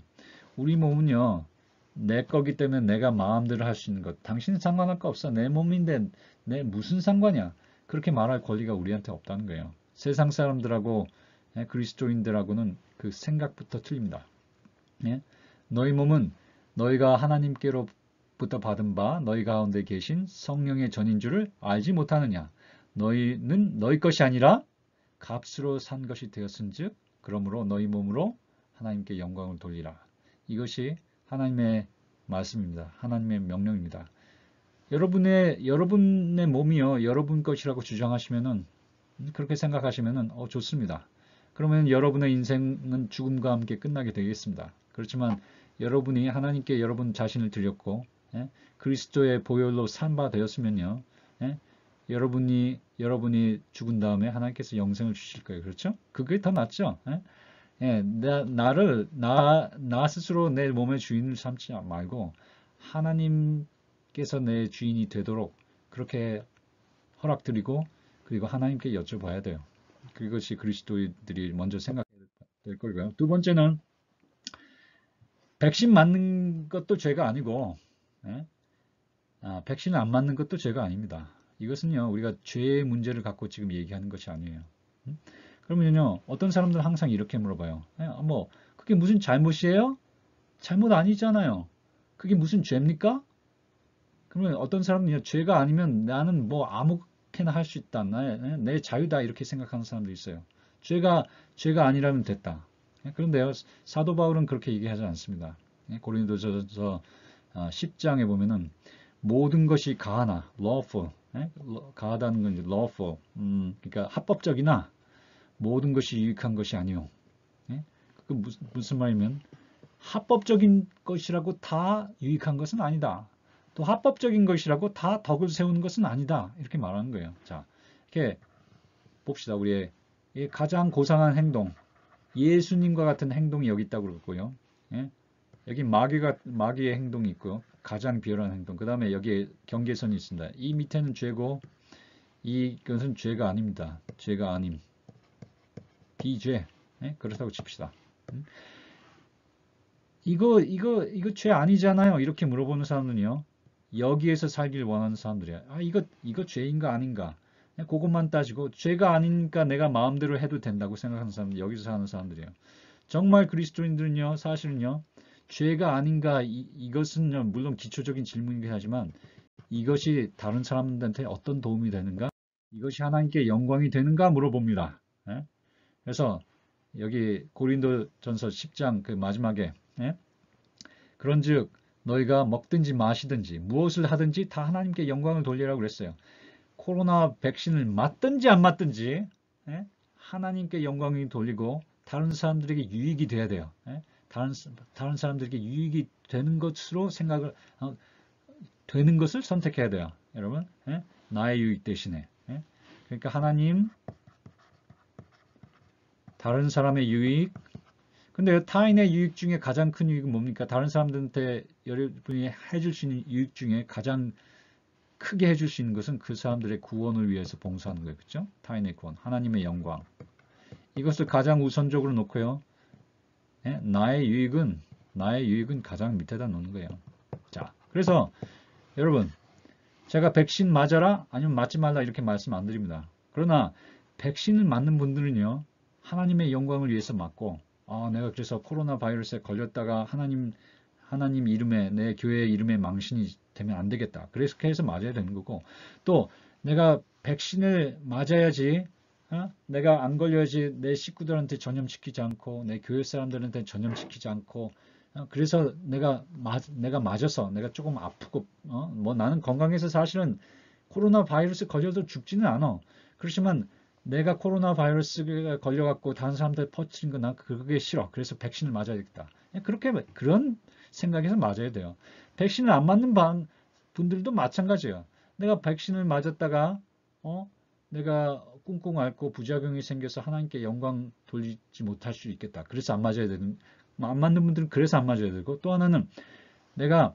우리 몸은요, 내 거기 때문에 내가 마음대로 할 수 있는 것. 당신은 상관할 거 없어. 내 몸인데 내 무슨 상관이야. 그렇게 말할 권리가 우리한테 없다는 거예요. 세상 사람들하고 그리스도인들하고는 그 생각부터 틀립니다. 예? 너희 몸은 너희가 하나님께로부터 받은 바 너희 가운데 계신 성령의 전인 줄을 알지 못하느냐. 너희는 너희 것이 아니라 값으로 산 것이 되었은즉 그러므로 너희 몸으로 하나님께 영광을 돌리라. 이것이 하나님의 말씀입니다. 하나님의 명령입니다. 여러분의 몸이요 여러분 것이라고 주장하시면은 그렇게 생각하시면은 좋습니다. 그러면 여러분의 인생은 죽음과 함께 끝나게 되겠습니다. 그렇지만 여러분이 하나님께 여러분 자신을 드렸고 그리스도의 보혈로 산바 되었으면요. 여러분이 죽은 다음에 하나님께서 영생을 주실 거예요. 그렇죠? 그게 더 낫죠? 나 스스로 내 몸의 주인을 삼지 말고 하나님께서 내 주인이 되도록 그렇게 허락드리고 그리고 하나님께 여쭤봐야 돼요. 그것이 그리스도인들이 먼저 생각해야 될 거고요. 두 번째는 백신 맞는 것도 죄가 아니고 백신을 안 맞는 것도 죄가 아닙니다. 이것은요 우리가 죄의 문제를 갖고 지금 얘기하는 것이 아니에요. 그러면요 어떤 사람들은 항상 이렇게 물어봐요. 뭐 그게 무슨 잘못이에요? 잘못 아니잖아요. 그게 무슨 죄입니까? 그러면 어떤 사람은요 죄가 아니면 나는 뭐 아무렇게나 할 수 있다. 내 자유다 이렇게 생각하는 사람도 있어요. 죄가 아니라면 됐다. 그런데요 사도 바울은 그렇게 얘기하지 않습니다. 고린도전서 10장에 보면은 모든 것이 가하나 lawful 가하다는 건 이제 lawful 그러니까 합법적이나 모든 것이 유익한 것이 아니요. 그 무슨 말이면 합법적인 것이라고 다 유익한 것은 아니다. 또 합법적인 것이라고 다 덕을 세우는 것은 아니다. 이렇게 말하는 거예요. 자, 이렇게 봅시다. 우리의 가장 고상한 행동, 예수님과 같은 행동이 여기 있다고 그러고요. 여기 마귀의 행동이 있고요. 가장 비열한 행동. 그 다음에 여기에 경계선이 있습니다. 이 밑에는 죄고 이것은 죄가 아닙니다. 죄가 아님. 비죄. 그렇다고 칩시다. 이거 죄 아니잖아요. 이렇게 물어보는 사람은요. 여기에서 살길 원하는 사람들이야. 이거 죄인가 아닌가. 그것만 따지고 죄가 아니니까 내가 마음대로 해도 된다고 생각하는 사람들, 여기서 사는 사람들이에요. 정말 그리스도인들은요, 사실은요, 죄가 아닌가, 이것은 물론 기초적인 질문이긴 하지만 이것이 다른 사람들한테 어떤 도움이 되는가? 이것이 하나님께 영광이 되는가 물어봅니다. 그래서 여기 고린도전서 10장 그 마지막에 그런즉 너희가 먹든지 마시든지 무엇을 하든지 다 하나님께 영광을 돌리라고 그랬어요. 코로나 백신을 맞든지 안 맞든지 하나님께 영광을 돌리고 다른 사람들에게 유익이 돼야 돼요. 다른 사람들에게 유익이 되는 것으로 생각을 되는 것을 선택해야 돼요. 여러분 나의 유익 대신에 그러니까 하나님 다른 사람의 유익 근데 타인의 유익 중에 가장 큰 유익은 뭡니까? 다른 사람들한테 여러분이 해줄 수 있는 유익 중에 가장 크게 해줄 수 있는 것은 그 사람들의 구원을 위해서 봉사하는 거예요. 그렇죠? 타인의 구원, 하나님의 영광. 이것을 가장 우선적으로 놓고요. 나의 유익은 가장 밑에다 놓는 거예요. 자, 그래서 여러분 제가 백신 맞아라 아니면 맞지 말라 이렇게 말씀 안 드립니다. 그러나 백신을 맞는 분들은요. 하나님의 영광을 위해서 맞고 내가 그래서 코로나 바이러스에 걸렸다가 하나님 이름에 내 교회 이름에 망신이 되면 안 되겠다. 그래서 해서 맞아야 되는 거고 또 내가 백신을 맞아야지 내가 안 걸려야지 내 식구들한테 전염시키지 않고 내 교회 사람들한테 전염시키지 않고 그래서 내가 맞아서 내가 조금 아프고 뭐 나는 건강해서 사실은 코로나 바이러스 걸려도 죽지는 않아. 그렇지만 내가 코로나 바이러스에 걸려갖고 다른 사람들 퍼뜨린 거 난 그게 싫어. 그래서 백신을 맞아야겠다. 그런 생각에서 맞아야 돼요. 백신을 안 맞는 분들도 마찬가지예요. 내가 백신을 맞았다가 내가 꿍꿍 앓고 부작용이 생겨서 하나님께 영광 돌리지 못할 수 있겠다. 그래서 안 맞는 분들은 그래서 안 맞아야 되고 또 하나는 내가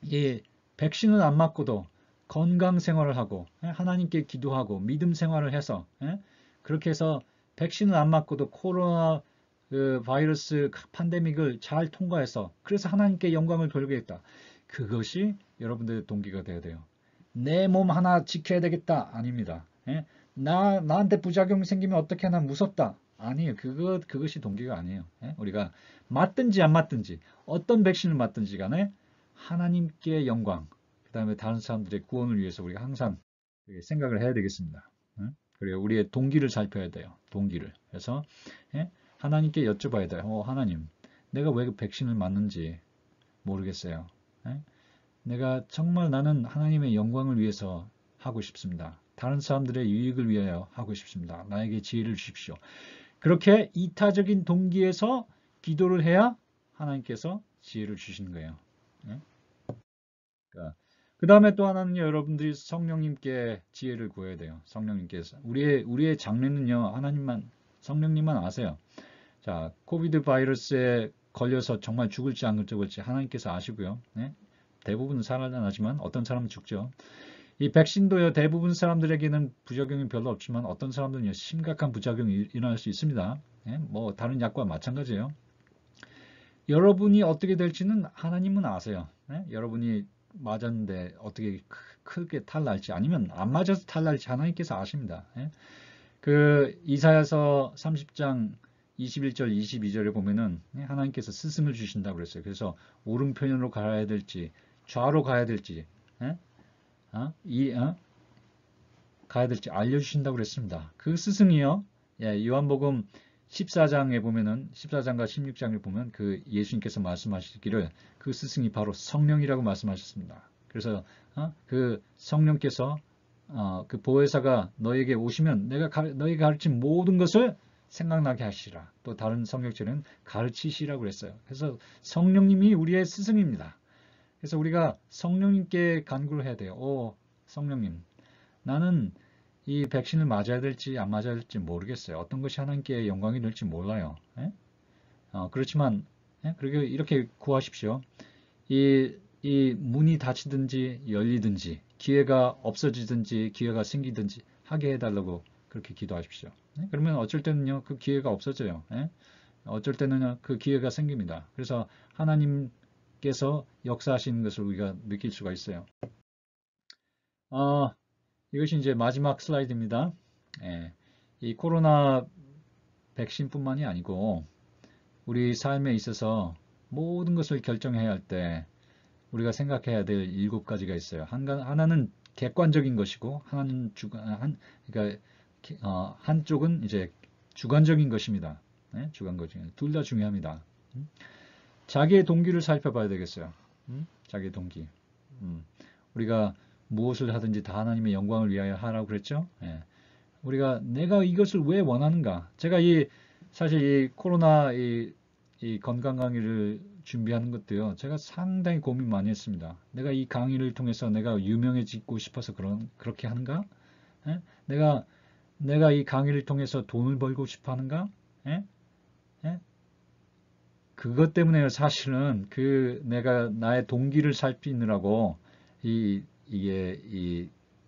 이 백신을 안 맞고도 건강 생활을 하고 하나님께 기도하고 믿음 생활을 해서 그렇게 해서 백신을 안 맞고도 코로나 바이러스 팬데믹을 잘 통과해서 그래서 하나님께 영광을 돌리겠다. 그것이 여러분들의 동기가 되어야 돼요. 내 몸 하나 지켜야 되겠다. 아닙니다. 나한테 부작용이 생기면 어떻게 하나 무섭다. 아니에요. 그것이 동기가 아니에요. 우리가 맞든지 안 맞든지 어떤 백신을 맞든지 간에 하나님께 영광 그 다음에 다른 사람들의 구원을 위해서 우리가 항상 생각을 해야 되겠습니다. 그리고 우리의 동기를 살펴야 돼요. 동기를. 그래서 하나님께 여쭤봐야 돼요. 하나님, 내가 왜 그 백신을 맞는지 모르겠어요. 내가 정말 나는 하나님의 영광을 위해서 하고 싶습니다. 다른 사람들의 유익을 위하여 하고 싶습니다. 나에게 지혜를 주십시오. 그렇게 이타적인 동기에서 기도를 해야 하나님께서 지혜를 주시는 거예요. 예? 그 다음에 또 하나는요, 여러분들이 성령님께 지혜를 구해야 돼요. 성령님께서. 우리의 장래는요, 성령님만 아세요. 자, 코비드 바이러스에 걸려서 정말 죽을지 안 죽을지 하나님께서 아시고요. 네? 대부분 살아나지만 어떤 사람은 죽죠. 이 백신도요, 대부분 사람들에게는 부작용이 별로 없지만 어떤 사람들은요, 심각한 부작용이 일어날 수 있습니다. 네? 뭐 다른 약과 마찬가지예요. 여러분이 어떻게 될지는 하나님은 아세요. 네? 여러분이 맞았는데 어떻게 크게 탈날지 아니면 안 맞아서 탈날지 하나님께서 아십니다. 네? 그 이사야서 30장 21절 22절에 보면은 하나님께서 스승을 주신다고 그랬어요. 그래서 오른편으로 가야 될지 좌로 가야 될지 가야 될지 알려주신다고 그랬습니다. 그 스승이요. 예, 요한복음 14장에 보면은 14장과 16장에 보면 그 예수님께서 말씀하시기를 그 스승이 바로 성령이라고 말씀하셨습니다. 그래서 그 성령께서 그 보혜사가 너에게 오시면 너에게 가르친 모든 것을 생각나게 하시라. 또 다른 성경책은 가르치시라고 그랬어요. 그래서 성령님이 우리의 스승입니다. 그래서 우리가 성령님께 간구를 해야 돼요. 오, 성령님, 나는 이 백신을 맞아야 될지 안 맞아야 될지 모르겠어요. 어떤 것이 하나님께 영광이 될지 몰라요. 그렇지만 그렇게 이렇게 구하십시오. 이 문이 닫히든지 열리든지 기회가 없어지든지 기회가 생기든지 하게 해달라고 그렇게 기도하십시오. 그러면 어쩔 때는요 그 기회가 없어져요. 어쩔 때는 그 기회가 생깁니다. 그래서 하나님께서 역사하시는 것을 우리가 느낄 수가 있어요. 이것이 이제 마지막 슬라이드입니다. 이 코로나 백신뿐만이 아니고 우리 삶에 있어서 모든 것을 결정해야 할 때 우리가 생각해야 될 7가지가 있어요. 하나는 객관적인 것이고 하나는 그러니까 한쪽은 이제 주관적인 것입니다. 주관적인 둘 다 중요합니다. 자기의 동기를 살펴봐야 되겠어요. 자기의 동기. 우리가 무엇을 하든지 다 하나님의 영광을 위하여 하라고 그랬죠. 우리가 내가 이것을 왜 원하는가? 제가 사실 이 코로나 이 건강 강의를 준비하는 것도요. 제가 상당히 고민 많이 했습니다. 내가 이 강의를 통해서 내가 유명해지고 싶어서 그렇게 하는가? 내가 이 강의를 통해서 돈을 벌고 싶어 하는가? 그것 때문에 사실은 내가 나의 동기를 살피느라고 이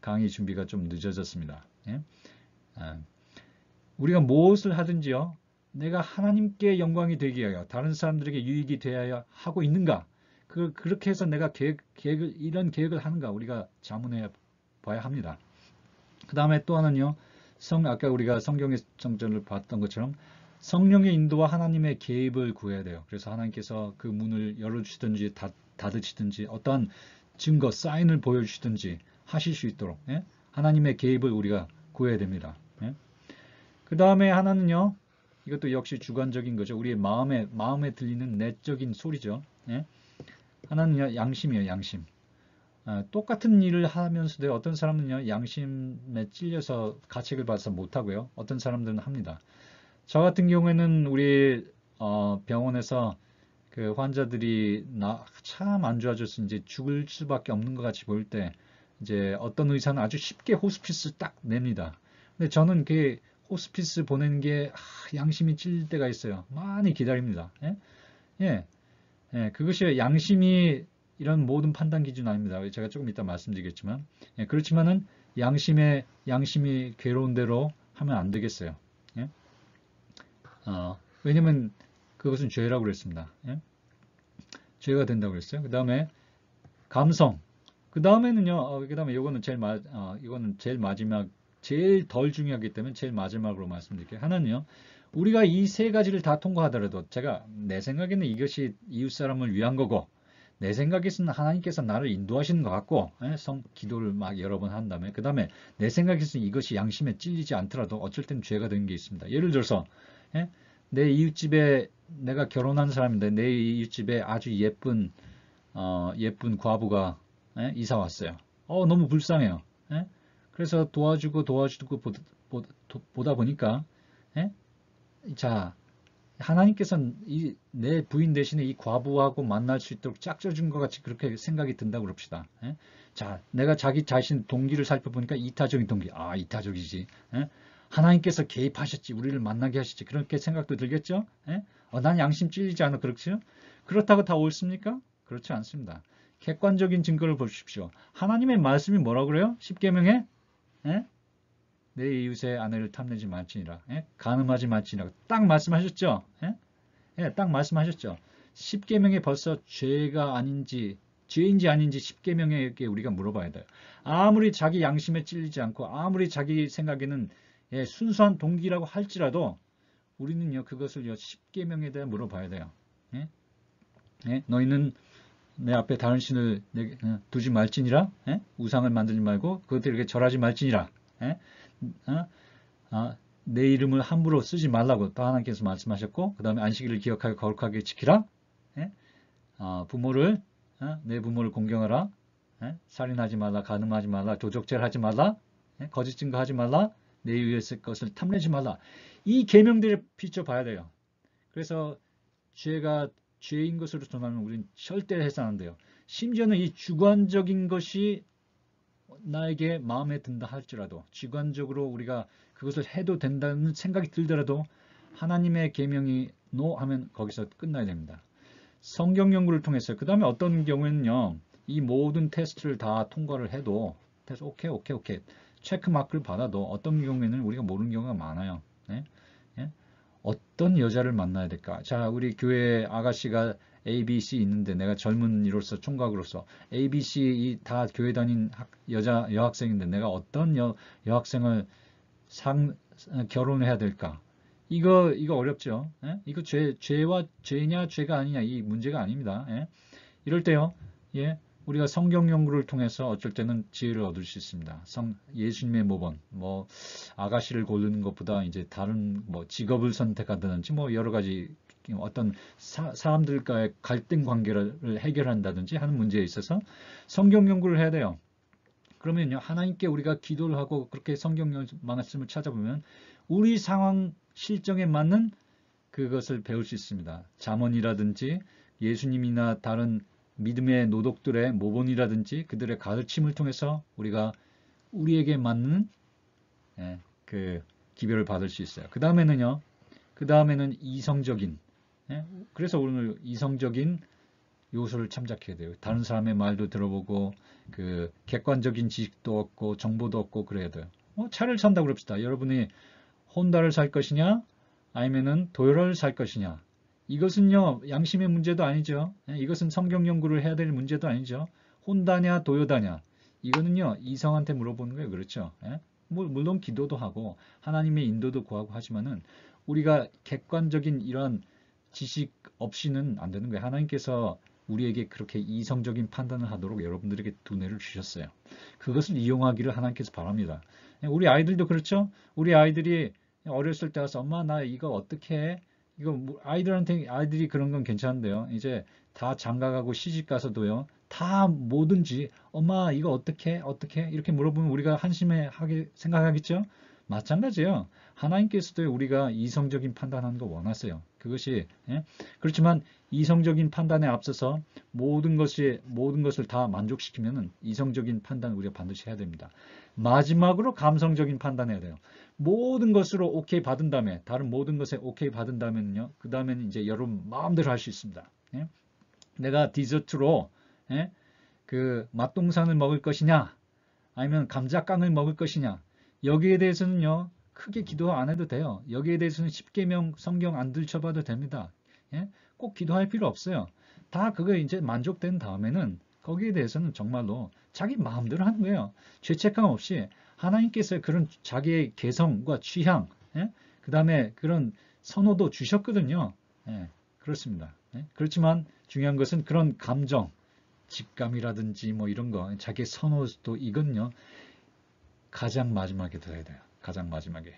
강의 준비가 좀 늦어졌습니다. 우리가 무엇을 하든지요. 내가 하나님께 영광이 되게 하여 다른 사람들에게 유익이 되어야 하고 있는가? 그렇게 해서 내가 이런 계획을 하는가? 우리가 자문해 봐야 합니다. 그 다음에 또 하나는요. 아까 우리가 성경의 성전을 봤던 것처럼 성령의 인도와 하나님의 개입을 구해야 돼요. 그래서 하나님께서 그 문을 열어주시든지 닫으시든지 어떠한 증거, 사인을 보여주시든지 하실 수 있도록 하나님의 개입을 우리가 구해야 됩니다. 그 다음에 하나는요. 이것도 역시 주관적인 거죠. 우리의 마음에 들리는 내적인 소리죠. 하나는요. 양심이에요. 양심. 똑같은 일을 하면서도 어떤 사람은요. 양심에 찔려서 가책을 받아서 못하고요. 어떤 사람들은 합니다. 저 같은 경우에는 우리 병원에서 그 환자들이 참 안 좋아져서 이제 죽을 수밖에 없는 것 같이 보일 때 이제 어떤 의사는 아주 쉽게 호스피스 딱 냅니다. 근데 저는 그 호스피스 보내는 게 양심이 찔릴 때가 있어요. 많이 기다립니다. 그것이 양심이 이런 모든 판단 기준 아닙니다. 제가 조금 이따 말씀드리겠지만 그렇지만은 양심이 괴로운 대로 하면 안 되겠어요. 왜냐면 그것은 죄라고 그랬습니다. 죄가 된다고 그랬어요. 그 다음에 감성. 그 다음에는요. 그 다음에 이거는 제일 마지막, 제일 덜 중요하기 때문에 제일 마지막으로 말씀드릴게요. 하나는요. 우리가 이 3가지를 다 통과하더라도 내 생각에는 이것이 이웃 사람을 위한 거고 내 생각에서는 하나님께서 나를 인도하시는 것 같고 기도를 막 여러 번 한 다음에 그 다음에 내 생각에서는 이것이 양심에 찔리지 않더라도 어쩔 때는 죄가 되는 게 있습니다. 예를 들어서 내 이웃집에 내가 결혼한 사람인데 내 이웃집에 아주 예쁜 과부가 이사 왔어요. 너무 불쌍해요. 그래서 도와주고 보다 보니까 자, 하나님께서는 내 부인 대신에 이 과부하고 만날 수 있도록 짝져준 것 같이 그렇게 생각이 든다고 그럽시다. 예? 자, 내가 자기 자신 동기를 살펴보니까 이타적인 동기. 아, 이타적이지. 예? 하나님께서 개입하셨지. 우리를 만나게 하셨지. 그렇게 생각도 들겠죠? 예? 난 양심 찔리지 않아. 그렇죠? 그렇다고 다 옳습니까? 그렇지 않습니다. 객관적인 증거를 보십시오. 하나님의 말씀이 뭐라고 그래요? 십계명에 예? 내 이웃의 아내를 탐내지 말지니라. 예? 간음하지 말지니라. 딱 말씀하셨죠? 예? 예, 딱 말씀하셨죠. 십계명에 벌써 죄가 아닌지 죄인지 아닌지 십계명에게 우리가 물어봐야 돼요. 아무리 자기 양심에 찔리지 않고 아무리 자기 생각에는 예, 순수한 동기라고 할지라도 우리는요 그것을요 십계명에 대해 물어봐야 돼요. 예? 예? 너희는 내 앞에 다른 신을 두지 말지니라. 예? 우상을 만들지 말고 그것들에게 절하지 말지니라. 예? 어? 내 이름을 함부로 쓰지 말라고 또 하나님께서 말씀하셨고 그 다음에 안식일을 기억하여 거룩하게 지키라. 예? 부모를 내 부모를 공경하라. 예? 살인하지 말라. 간음하지 말라. 도적질하지 말라. 예? 거짓 증거하지 말라. 내 이웃의 것을 탐내지 말라. 이 계명들을 비춰봐야 돼요. 그래서 죄가 죄인 것으로 전하면 우리는 절대 해서는 안 돼요. 심지어는 이 주관적인 것이 나에게 마음에 든다 할지라도 주관적으로 우리가 그것을 해도 된다는 생각이 들더라도 하나님의 계명이 노 하면 거기서 끝나야 됩니다. 성경 연구를 통해서 그 다음에 어떤 경우에는요. 이 모든 테스트를 다 통과를 해도 오케이 체크 마크를 받아도 어떤 경우에는 우리가 모르는 경우가 많아요. 네? 예? 어떤 여자를 만나야 될까? 자, 우리 교회 아가씨가 ABC 있는데 내가 젊은이로서 총각으로서 ABC 다 교회 다닌 여학생인데 내가 어떤 여학생을 결혼해야 될까? 이거 어렵죠. 예? 이거 죄냐 죄가 아니냐 이 문제가 아닙니다. 예? 이럴 때요. 예? 우리가 성경 연구를 통해서 어쩔 때는 지혜를 얻을 수 있습니다. 예수님의 모범, 아가씨를 고르는 것보다 이제 다른 직업을 선택한다든지 여러 가지 어떤 사람들과의 갈등 관계를 해결한다든지 하는 문제에 있어서 성경 연구를 해야 돼요. 그러면요, 하나님께 우리가 기도를 하고 그렇게 성경 말씀을 찾아보면 우리 상황 실정에 맞는 그것을 배울 수 있습니다. 잠언이라든지 예수님이나 다른 믿음의 노독들의 모본이라든지 그들의 가르침을 통해서 우리가 우리에게 맞는 그 기별을 받을 수 있어요. 그 다음에는 이성적인 그래서 오늘 이성적인 요소를 참작해야 돼요. 다른 사람의 말도 들어보고 그 객관적인 지식도 얻고 정보도 얻고 그래야 돼요. 차를 산다고 그럽시다. 여러분이 혼다를 살 것이냐 아니면은 도요라를 살 것이냐. 이것은요 양심의 문제도 아니죠. 이것은 성경 연구를 해야 될 문제도 아니죠. 혼다냐 도요다냐. 이거는요 이성한테 물어보는 거예요. 그렇죠. 물론 기도도 하고 하나님의 인도도 구하고 하지만은 우리가 객관적인 이런 지식 없이는 안 되는 거예요. 하나님께서 우리에게 그렇게 이성적인 판단을 하도록 여러분들에게 두뇌를 주셨어요. 그것을 이용하기를 하나님께서 바랍니다. 우리 아이들도 그렇죠. 우리 아이들이 어렸을 때 와서 엄마 나 이거 어떻게 해? 이거 아이들이 그런 건 괜찮은데요. 이제 다 장가가고 시집 가서도요. 다 뭐든지 엄마 이거 어떻게 이렇게 물어보면 우리가 한심해 하게 생각하겠죠. 마찬가지예요. 하나님께서도 우리가 이성적인 판단하는 거 원하세요. 그것이 그렇지만 이성적인 판단에 앞서서 모든 것을 다 만족시키면은 이성적인 판단을 우리가 반드시 해야 됩니다. 마지막으로 감성적인 판단해야 돼요. 모든 것으로 오케이 받은 다음에 다른 모든 것에 오케이 받은 다음에는요. 그 다음에는 이제 여러분 마음대로 할 수 있습니다. 내가 디저트로 그 맛동산을 먹을 것이냐 아니면 감자깡을 먹을 것이냐 여기에 대해서는요. 크게 기도 안 해도 돼요. 여기에 대해서는 십계명 성경 안 들춰봐도 됩니다. 꼭 기도할 필요 없어요. 다 그거 이제 만족된 다음에는 거기에 대해서는 정말로 자기 마음대로 하는 거예요. 죄책감 없이 하나님께서 그런 자기의 개성과 취향, 그 다음에 그런 선호도 주셨거든요. 그렇습니다. 그렇지만 중요한 것은 그런 감정, 직감이라든지 이런 거, 자기의 선호도 이건요. 가장 마지막에 들어야 돼요. 가장 마지막에.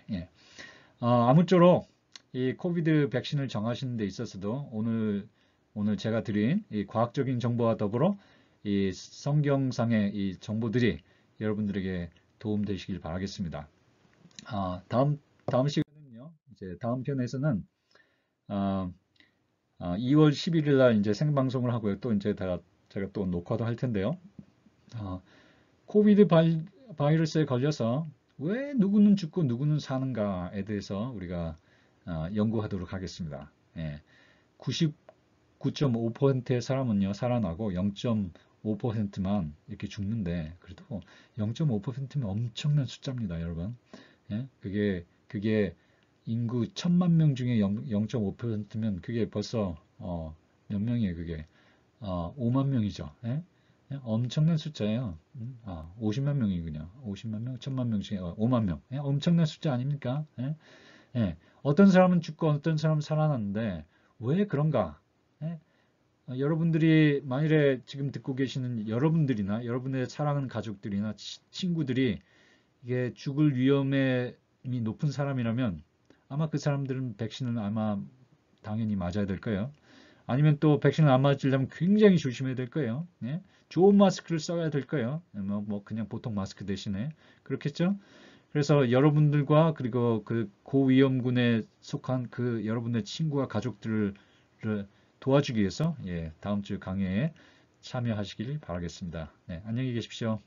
아무쪼록 이 코비드 백신을 정하시는 데 있어서도 오늘 제가 드린 이 과학적인 정보와 더불어 이 성경상의 이 정보들이 여러분들에게 도움 되시길 바라겠습니다. 다음 시간은요. 이제 다음 편에서는 2월 11일 날 이제 생방송을 하고요. 또 이제 제가 또 녹화도 할 텐데요. 코비드 바이러스에 걸려서 왜 누구는 죽고 누구는 사는가에 대해서 우리가 연구하도록 하겠습니다. 예, 99.5%의 사람은요 살아나고 0.5%만 이렇게 죽는데, 그래도 0.5%면 엄청난 숫자입니다, 여러분. 예? 그게 인구 1000만 명 중에 0.5%면 그게 벌써 몇 명이에요, 그게? 5만 명이죠. 예? 예? 엄청난 숫자예요. 50만 명이군요. 50만 명, 1000만 명 중에 5만 명. 예? 엄청난 숫자 아닙니까? 예? 예. 어떤 사람은 죽고 어떤 사람은 살아났는데 왜 그런가? 예? 여러분들이 만일에 지금 듣고 계시는 여러분들이나 여러분의 사랑하는 가족들이나 친구들이 이게 죽을 위험이 높은 사람이라면 아마 그 사람들은 백신은 아마 당연히 맞아야 될 거예요. 아니면 또 백신을 안 맞으려면 굉장히 조심해야 될 거예요. 예? 좋은 마스크를 써야 될 거예요. 뭐 그냥 보통 마스크 대신에. 그렇겠죠? 그래서 여러분들과 그리고 그 고위험군에 속한 그 여러분의 친구와 가족들을 도와주기 위해서 다음 주 강의에 참여하시길 바라겠습니다. 네, 안녕히 계십시오.